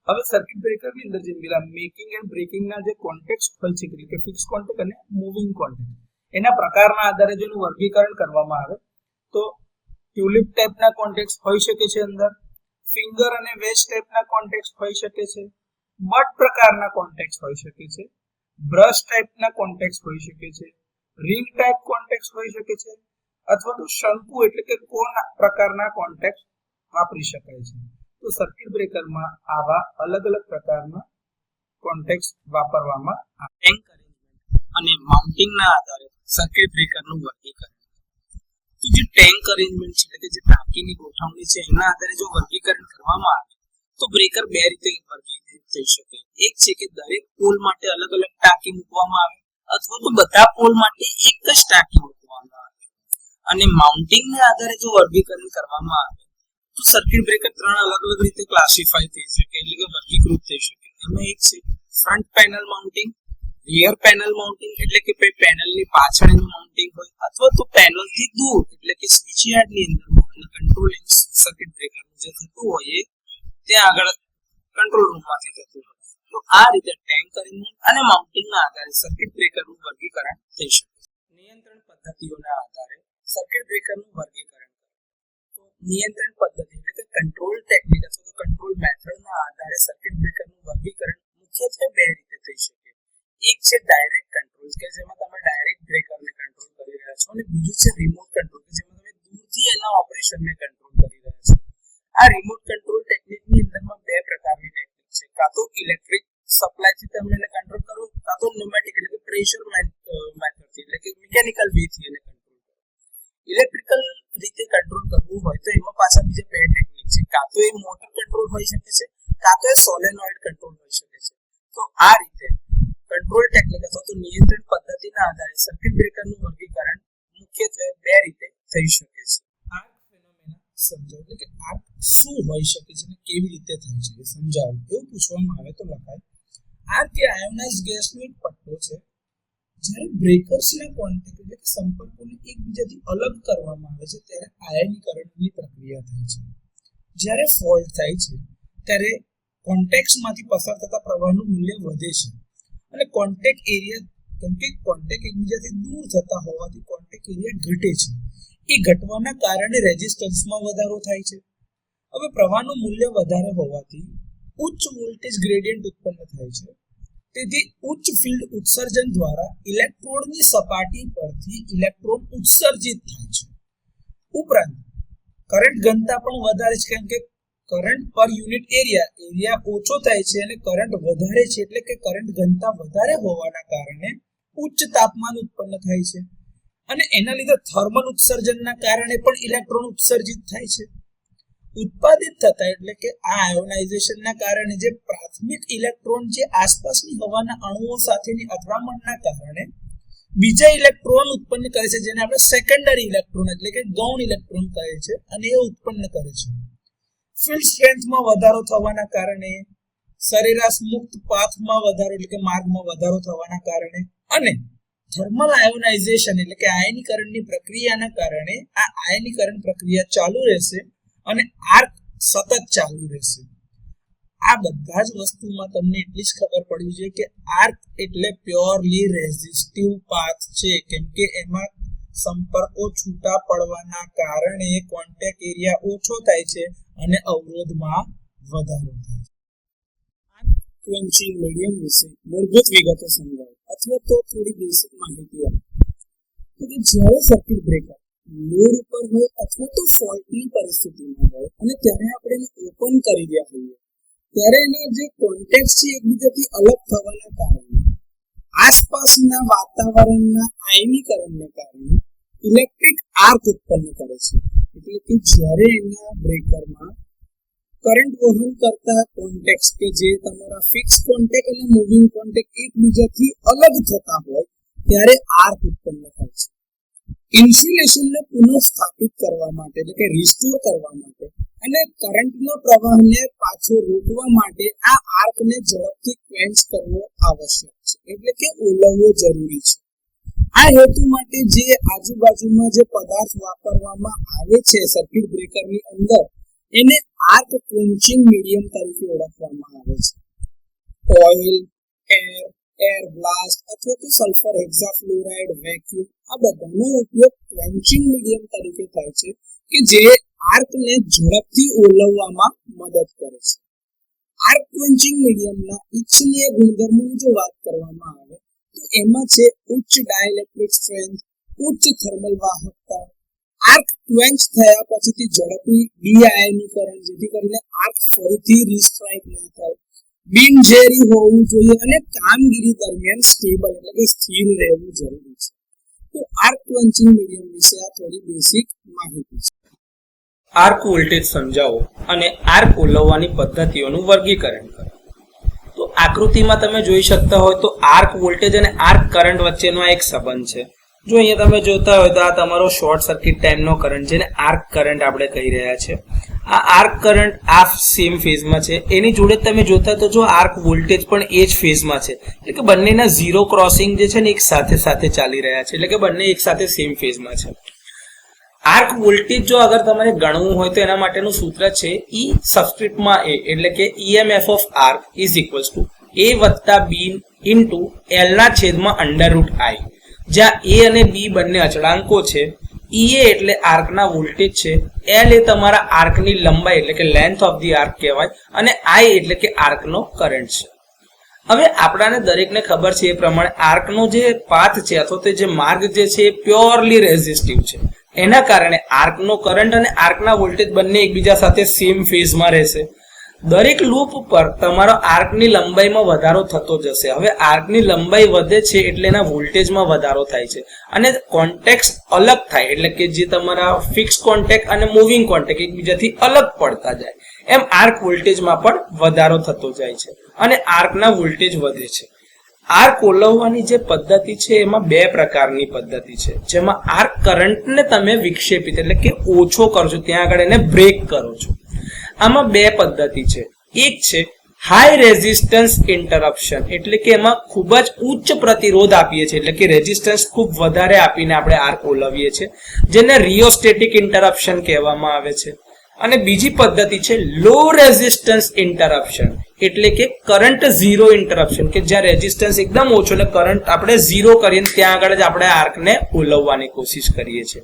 હવે સર્કિટ બ્રેકરની અંદર જેમ પેલા મેકિંગ એન્ડ બ્રેકિંગના જે કોન્ટેક્ટ હોય છે એટલે કે ફિક્સ કોન્ટેક્ટ અને મૂવિંગ કોન્ટેક્ટ, એના પ્રકારના આધારે જેનું વર્ગીકરણ કરવામાં આવે તો ટ્યુલિપ ટાઈપના કોન્ટેક્ટ હોઈ શકે છે અંદર, ફિંગર અને વેજ ટાઈપના કોન્ટેક્ટ હોઈ શકે છે, બટ પ્રકારના કોન્ટેક્ટ હોઈ શકે છે, બ્રશ ટાઈપના કોન્ટેક્ટ હોઈ શકે છે, રિંગ ટાઈપ કોન્ટેક્ટ હોઈ શકે છે, અથવા તો શંકુ એટલે કે કોન પ્રકારના કોન્ટેક્ટ વાપરી શકાય છે. તો સર્કિટ બ્રેકરમાં આવા અલગ અલગ પ્રકારના કોન્ટેક્ટ વાપરવામાં આવે. ટેન્ક અરેન્જમેન્ટ અને માઉન્ટિંગના આધારે સર્કિટ બ્રેકરનું વર્ગીકરણ. તો જે ટેન્ક અરેન્જમેન્ટ છે એટલે કે જે ટાંકીની ગોઠવણી છે એના આધારે જો વર્ગીકરણ કરવામાં આવે તો બ્રેકર બે રીતે વર્ગીકૃત થઈ શકે. એક છે કે દરેક પોલ માટે અલગ અલગ ટાંકી મૂકવામાં આવે અથવા તો બધા પોલ માટે એક જ ટાંકી મૂકવામાં આવે. અને માઉન્ટિંગના આધારે જો વર્ગીકરણ કરવામાં આવે તો સર્કિટ બ્રેકર ત્રણ અલગ અલગ રીતે ક્લાસિફાય થઈ શકે એટલે કે વર્ગીકૃત થઈ શકે. એમાં એક છે front panel mounting, rear panel mounting એટલે કે પેનલની પાછળનું માઉન્ટિંગ હોય અથવા તો પેનલથી દૂર એટલે કે સ્વિચ યાર્ડની અંદર મૂકેલા કંટ્રોલિંગ સર્કિટ બ્રેકરનું જે થતું હોય ત્યાં આગળ કંટ્રોલ રૂમમાંથી થતું હોય. તો આ રીતે ટેન્ક અરેન્જમેન્ટ અને માઉન્ટિંગના આધારે સર્કિટ બ્રેકરનું વર્ગીકરણ થઈ શકે છે. નિયંત્રણ પદ્ધતિઓના આધારે સર્કિટ બ્રેકરનું વર્ગીકરણ. તો નિયંત્રણ પદ્ધતિ એટલે કે કંટ્રોલ ટેકનિક અથવા તો કંટ્રોલ મેથડના આધારે સર્કિટ બ્રેકરનું વર્ગીકરણ મુખ્યત્વે બે રીતે થઈ શકે. એક છે ડાયરેક્ટ કંટ્રોલ કે જેમાં તમે ડાયરેક્ટ બ્રેકરને કંટ્રોલ કરી રહ્યા છો, અને બીજું છે રિમોટ કંટ્રોલ કે જેમાં તમે દૂરથી એના ઓપરેશનને કંટ્રોલ કરી રહ્યા છો. આ રિમોટ કંટ્રોલ ટેકનિકની અંદરમાં બે પ્રકારની ટેકનિક છે. કાં તો ઇલેક્ટ્રિક સપ્લાયથી તમે એને કંટ્રોલ કરો, કાં તો ન્યુમેટિક એટલે કે પ્રેશર મેથડથી એટલે કે મિકેનિકલ વેથી એને કંટ્રોલ કરો. ઇલેક્ટ્રિકલ રીતે કંટ્રોલ કરવું હોય તો એમાં પાછા બીજા બે ટેકનિક છે. કાં તો એ મોટર કંટ્રોલ હોઈ શકે છે, કાં તો એ સોલેનોઇડ કંટ્રોલ હોઈ શકે છે. તો આ રીતે કંટ્રોલ ટેકનિક અથવા તો નિયંત્રણ પદ્ધતિના આધારે સર્કિટ બ્રેકરનું વર્ગીકરણ મુખ્યત્વે બે રીતે થઈ શકે છે. આર્ક ફેનોમેના સમજાવો એટલે કે આર્ક શું હોઈ શકે છે અને કેવી રીતે થાય છે એ સમજાવો એવું પૂછવામાં આવે તો લખાય આર્ક એ આયોનાઇઝ્ડ ગેસનો એક પટ્ટો છે. જ્યારે બ્રેકર્સના કોન્ટેક્ટ એટલે કે સંપર્કોને એકબીજાથી અલગ કરવામાં આવે છે ત્યારે આયનીકરણની પ્રક્રિયા થાય છે. જ્યારે ફોલ્ટ થાય છે ત્યારે કોન્ટેક્ટ્સમાંથી પસાર થતા પ્રવાહનું મૂલ્ય વધે છે અને કોન્ટેક્ટ એરિયા, કેમ કે કોન્ટેક્ટ એકબીજાથી દૂર થતા હોવાથી કોન્ટેક્ટ એરિયા ઘટે છે. એ ઘટવાના કારણે રેઝિસ્ટન્સમાં વધારો થાય છે. હવે પ્રવાહનું મૂલ્ય વધારે હોવાથી ઉચ્ચ વોલ્ટેજ ગ્રેડિયન્ટ ઉત્પન્ન થાય છે. તેથી ઉચ્ચ ફિલ્ડ ઉત્સર્જન દ્વારા ઇલેક્ટ્રોડની સપાટી પરથી ઇલેક્ટ્રોન ઉત્સર્જિત થાય છે. ઉપરાંત કરંટ ઘનતા પણ વધારે છે, કેમ કે કરંટ પર યુનિટ એરિયા ઓછો થાય છે અને કરંટ વધારે છે એટલે કે કરંટ ઘનતા વધારે હોવાના કારણે ઉચ્ચ તાપમાન ઉત્પન્ન થાય છે અને એના લીધે થર્મલ ઉત્સર્જનના કારણે પણ ઇલેક્ટ્રોન ઉત્સર્જિત થાય છે. ઉત્પાદિત થતા એટલે કે આ આયોનાઇઝેશનના કારણે જે પ્રાથમિક ઇલેક્ટ્રોન જે આસપાસની હવાના અણુઓ સાથેની અથડામણના કારણે બીજા ઇલેક્ટ્રોન ઉત્પન્ન કરે છે, જેને આપણે સેકન્ડરી ઇલેક્ટ્રોન એટલે કે ગૌણ ઇલેક્ટ્રોન કહે છે, અને એ ઉત્પન્ન કરે છે. ફિલ્ડ સ્ટ્રેન્થમાં વધારો થવાના કારણે, સરેરાશ મુક્ત પાથમાં વધારો એટલે કે માર્ગમાં વધારો થવાના કારણે અને થર્મલ આયોનાઇઝેશન એટલે કે આયનીકરણની પ્રક્રિયાના કારણે આ આયનીકરણ પ્રક્રિયા ચાલુ રહેશે અને આર્ક સતત ચાલુ રહેશે. આ બધા જ વસ્તુમાં તમને એટલી જ ખબર પડવી જોઈએ કે આર્ક એટલે પ્યોરલી રેઝિસ્ટિવ પાથ છે, કેમ કે એમાં સંપર્કો છૂટા પડવાના કારણે કોન્ટેક્ટ એરિયા ઓછો થાય છે અને અવરોધમાં વધારો થાય છે. આર્ક ક્વેન્ચિંગ મીડિયમ વિશે મૂળભૂત વિગતો સમજાવો અથવા તો થોડી બેસિક માહિતી આપો. તો કે જ્યારે સર્કિટ બ્રેકર લોડ ઉપર હોય અથવા તો ફોલ્ટની પરિસ્થિતિમાં હોય અને ત્યારે આપણે એને ઓપન કરી રહ્યા હોઈએ ત્યારે એના જે કોન્ટેક્ટ છે એકબીજાથી અલગ થવાના કારણે આસપાસના વાતાવરણના આયનીકરણને કારણે ઇલેક્ટ્રિક આર્ક ઉત્પન્ન કરે છે. એટલે કે જ્યારે એના બ્રેકરમાં કરંટ વહન કરતા કોન્ટેક્ટ કે જે તમારા ફિક્સ કોન્ટેક્ટ અને મૂવિંગ કોન્ટેક્ટ એકબીજાથી અલગ થતા હોય ત્યારે આર્ક ઉત્પન્ન થાય છે. ઇન્સ્યુલેશનને પુનઃસ્થાપિત કરવા માટે એટલે કે રિસ્ટોર કરવા માટે અને કરંટના પ્રવાહને પાછો રોકવા માટે આ આર્કને ઝડપથી ક્વેન્ચ કરવો આવશ્યક છે, એટલે કે ઓલવવો જરૂરી છે. આ હેતુ માટે જે આજુબાજુમાં જે પદાર્થ વાપરવામાં આવે છે સર્કિટ બ્રેકરની અંદર, એને આર્ક ક્વેન્ચિંગ મીડિયમ તરીકે ઓળખવામાં આવે છે. ઓઇલ, એર બ્લાસ્ટ અથવા તો સલ્ફર હેક્સાફ્લોરાઇડ, વેક્યુમ, આ બધાનો ઉપયોગ ક્વેન્ચિંગ મીડિયમ તરીકે થાય છે કે જે આર્કને ઝડપથી ઓલવવામાં મદદ કરે છે. આર્ક ક્વેન્ચિંગ મીડિયમના ઇચ્છનીય ગુણધર્મોની જો વાત કરવામાં આવે તો એમાં છે ઉચ્ચ ડાઇલેક્ટ્રિક સ્ટ્રેન્થ, ઉચ્ચ થર્મલ વાહકતા, આર્ક ક્વેન્ચ થયા પછીથી ઝડપી ડીઆયનીકરણ, જેથી કરીને આર્ક ફરીથી રીસ્ટ્રાઇક ના થાય, બિનઝેરી હોવું જોઈએ અને કામગીરી દરમિયાન સ્ટેબલ એટલે કે સ્થિર રહેવું જરૂરી છે. તો આર્ક ક્વેન્ચિંગ મીડિયમ વિશે આ થોડી બેસિક માહિતી છે. આર્ક વોલ્ટેજ સમજાવો અને આર્ક ઓલવવાની પદ્ધતિઓનું વર્ગીકરણ કરો. તો આકૃતિમાં તમે જોઈ શકતા હોય તો આર્ક વોલ્ટેજ અને આર્ક કરંટ વચ્ચેનો એક સંબંધ છે. જો અહીંયા તમે જોતા હોય તો આ તમારો શોર્ટ સર્કિટ ટાઈમનો કરંટ, જેને આર્ક કરંટ આપણે કહી રહ્યા છે. આ આર્ક કરંટ આ સેમ ફેઝમાં છે. એની જોડે તમે જોતા તો જો આર્ક વોલ્ટેજ પણ એ જ ફેઝમાં છે, એટલે કે બંનેના ઝીરો ક્રોસિંગ જે છે ને એક સાથે સાથે ચાલી રહ્યા છે, એટલે કે બંને એક સાથે સેમ ફેઝમાં છે. આર્ક વોલ્ટેજ જો અગર તમારે ગણવું હોય તો એના માટેનું સૂત્ર છે E સબસ્ક્રિપ્ટમાં A, એટલે કે EMF of arc is equals to A વત્તા B ઇન્ટુ L ના છેદમાં અંડરરૂટ I, જ્યાં A અને B બંને અચળાંકો છે. EA એટલે આર્કના વોલ્ટેજ છે, L એ તમારા આર્કની લંબાઈ એટલે કે લેન્થ ઓફ ધી આર્ક કહેવાય, અને I એટલે કે આર્કનો કરંટ છે. હવે આપણાને દરેકને ખબર છે એ પ્રમાણે આર્કનો જે પાથ છે અથવા તો જે માર્ગ જે છે એ પ્યોરલી રેઝિસ્ટિવ છે. એના કારણે આર્કનો કરંટ અને આર્કના વોલ્ટેજ બંને એકબીજા સાથે સેમ ફેઝમાં રહેશે. દરેક લૂપ ઉપર તમારો આર્કની લંબાઈમાં વધારો થતો જશે. હવે આર્કની લંબાઈ વધે છે એટલે એના વોલ્ટેજમાં વધારો થાય છે, અને કોન્ટેક્ટ અલગ થાય, એટલે કે જે તમારા ફિક્સ કોન્ટેક્ટ અને મૂવિંગ કોન્ટેક્ટ એકબીજાથી અલગ પડતા જાય, એમ આર્ક વોલ્ટેજમાં પણ વધારો થતો જાય છે અને આર્કના વોલ્ટેજ વધે છે. આર્ક ઓલવવાની જે પદ્ધતિ છે એમાં બે પ્રકારની પદ્ધતિ છે, જેમાં આર્ક કરંટને તમે વિક્ષેપિત એટલે કે ઓછો કરો છો, ત્યાં આગળ એને બ્રેક કરો છો. આમાં બે પદ્ધતિ છે. એક છે હાઈ રેઝિસ્ટન્સ ઇન્ટરપ્શન, એટલે કે એમાં ખૂબ જ ઉચ્ચ પ્રતિરોધ આપીએ છીએ, એટલે કે રેઝિસ્ટન્સ ખૂબ વધારે આપીને આપણે આર્ક ઓલવીએ છીએ, જેને રિયોસ્ટેટિક ઇન્ટરપ્શન કહેવામાં આવે છે. અને બીજી પદ્ધતિ છે લો રેઝિસ્ટન્સ ઇન્ટરપ્શન, એટલે કે કરંટ ઝીરો ઇન્ટરપ્શન, કે જ્યાં રેઝિસ્ટન્સ એકદમ ઓછો એટલે કરંટ આપણે ઝીરો કરીને ત્યાં આગળ જ આપણે આર્કને ઓલવવાની કોશિશ કરીએ છીએ.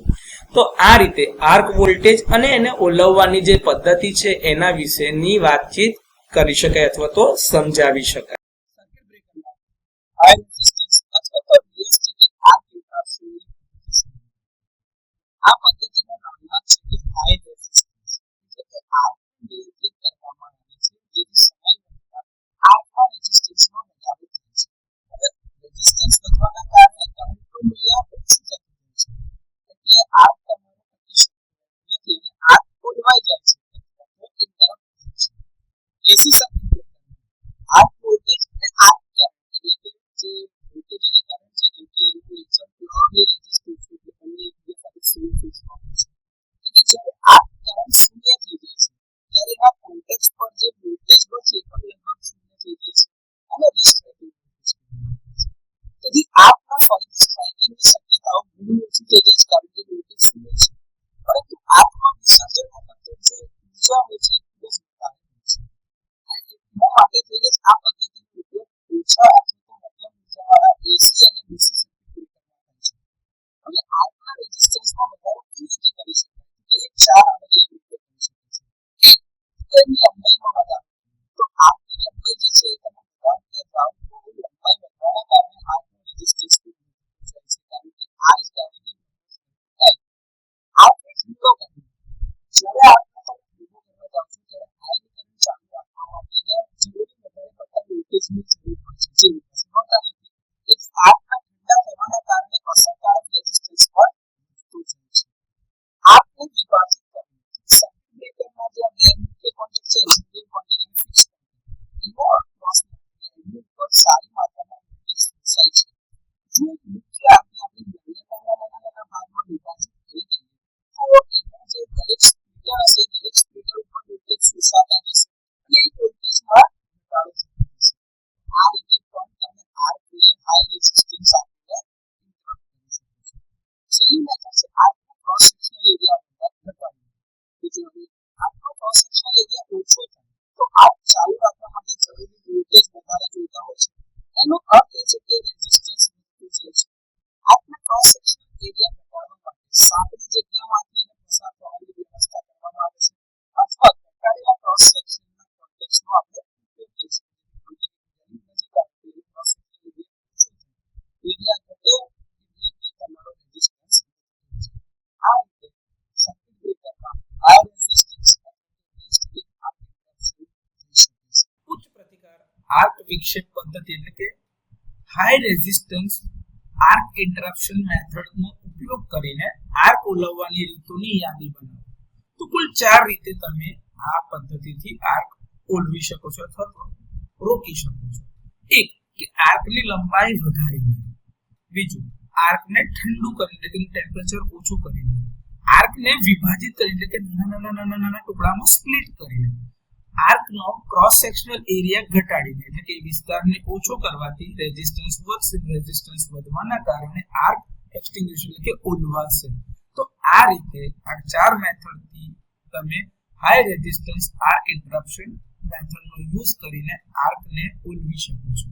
તો આ રીતે આર્ક વોલ્ટેજ અને એને ઓલવવાની જે પદ્ધતિ છે એના વિશેની વાતચીત કરી શકાય અથવા તો સમજાવી શકાય. સર્કિટ બ્રેકરમાં હાઈ રેઝિસ્ટન્સ અથવા તો રિયોસ્ટેટિક આર્ક ઇન્ટરપ્શન આ પદ્ધતિનો નામ છે કે હાઈ રેઝિસ્ટન્સ, એટલે કે આર્કને નિયંત્રિત કરવામાં આવે છે, જેથી સમય વધતા આર્કના રેઝિસ્ટન્સમાં વધારો થાય છે. હવે રેઝિસ્ટન્સ વધવાના કારણે કરંટનું મૂલ્ય ઓછું થતું જાય છે, એટલે આર્ક તમારો ટકી શકતો નથી અને આર્ક ખોલવાઈ જાય છે અથવા તો ઇન્ટરપ્ટ થાય છે. એસી સર્કિટ બ્રેકરમાં આર્ક વોલ્ટેજ અને આર્ક કરંટ, એટલે કે જે વોલ્ટેજ અને કરંટ છે, જેમ કે એનું નેચર પ્યોરલી રેઝિસ્ટિવ છે, એટલે બંને એકબીજા સાથે સેમ ફેઝમાં હોય છે. એટલે જ્યારે આર્ક કરંટ શૂન્ય થઈ જાય છે ત્યારે એના કોન્ટેક્ટ પર જે વોલ્ટેજ બચે એ પણ લગભગ શૂન્ય થઈ જાય છે અને રીસ્ટ્રાઇકિંગ વોલ્ટેજ. તેથી આર્કના ફરીથી સ્ટ્રાઇકિંગની શક્યતાઓ ઘણી ઓછી થઈ જાય છે, કારણ કે વોલ્ટેજ શૂન્ય છે. પરંતુ આર્કમાં વિસર્જન વખતે જે ઉર્જા હોય છે એ ખૂબ જ વધારે હોય છે. એટલા માટે થઈને જ આ પદ્ધતિનો ઉપયોગ ઓછા અથવા તો મધ્યમ ઉર્જાવાળા એસી અને ડીસી સર્કિટ બ્રેકરમાં થાય છે. હવે આર્કના રેઝિસ્ટન્સમાં વધારો કેવી રીતે કરી શકાય? તો એ ચાર અલગ અલગ રીતે કરી શકાય છે. એક, તેની લંબાઈમાં વધારો. તો આર્કની લંબાઈ જે છે એ તમે વધારતા જાઓ તો લંબાઈ વધવાના કારણે આર્કનો રેઝિસ્ટન્સ ખૂબ વધતો જાય છે, કારણ કે આર ઇઝ ડાયરેક્ટલી આર્કને ઠંડો કરવો. જ્યારે આર્કને તમે ઠંડો કરવા જાઓ છો ત્યારે હાઈ કરંટ ચાલુ રાખવા માટે જરૂરી વધારે પડતા વોલ્ટેજની જરૂર હોય છે, જે હોતા નથી. તેથી આર્કના ઠંડા થવાના કારણે અસરકારક રેઝિસ્ટન્સ પણ વધતો જાય છે. આર્કને વિભાજિત કરવું. સર્કિટ બ્રેકરના જે બે મુખ્ય કોન્ટેક્ટ છે, મૂવિંગ કોન્ટેક્ટ અને ફિક્સ કોન્ટેક્ટ, એનો અક્રોસમાં એની ઉપર સારી માત્રામાં વોલ્ટેજ શોષાય છે. જો મુખ્ય આર્કને આપણે નાના ભાગમાં વિભાજિત કરી દઈએ તો એના જે દરેક સ્પ્લિટર હશે, દરેક સ્પ્લિટર એરિયા ઘટાડવું. બીજું આર્કનો ક્રોસ સેક્શનલ એરિયા ઓછો થાય તો આર્ક ચાલુ રાખવા માટે જરૂરી વોલ્ટેજ વધારે જોઈતા હોય છે. એનો અર્થ એ છે કે રેઝિસ્ટન્સ વધતું જાય છે. આર્કના ક્રોસ સેક્શનલ એરિયા ઘટાડવા માટે સાંકડી જગ્યામાંથી એને પસાર થવાની વ્યવસ્થા કરવામાં આવે છે અથવા ઘટાડેલા ક્રોસ સેક્શનના કોન્ટેક્સનો આપણે ઉપયોગ કરી શકીએ. નજીક આવેલી ક્રોસ સેક્શનલ એરિયા ઘટે એટલે કે તમારો રેઝિસ્ટન્સ આ રીતે સર્કિટ બ્રેકરમાં હાઈ રેઝિસ્ટન્સ ઉચ્ચ પ્રતિકાર આર્ક વિક્ષેપ પદ્ધતિ એટલે કે હાઈ રેઝિસ્ટન્સ આર્ક ઇન્ટરપ્શન મેથડનો ઉપયોગ કરીને આર્ક ઓલવવાની રીતોની યાદી બનાવો. તો કુલ 4 રીતે તમે આ પદ્ધતિથી આર્ક ઓલવી શકો છો અથવા રોકી શકો છો. એક કે આર્કની લંબાઈ વધારીને, બીજું આર્કને ઠંડુ કરીને તેનું ટેમ્પરેચર ઓછું કરીને, આર્કને વિભાજિત કરીને એટલે કે નાના ટુકડામાં સ્પ્લિટ કરીને, આર્કનો ક્રોસ સેક્શનલ એરિયા ઘટાડીને એટલે કે વિસ્તારને ઓછો કરવાથી રેઝિસ્ટન્સ વધશે. રેઝિસ્ટન્સ વધવાના કારણે આર્ક એક્સટિંગ્યુશન એટલે કે ઓલવાશે. તો આ રીતે આ 4 મેથડથી તમે હાઈ રેઝિસ્ટન્સ આર્ક ઇન્ટરપ્શન મેથડનો યુઝ કરીને આર્કને ઓલવી શકો છો.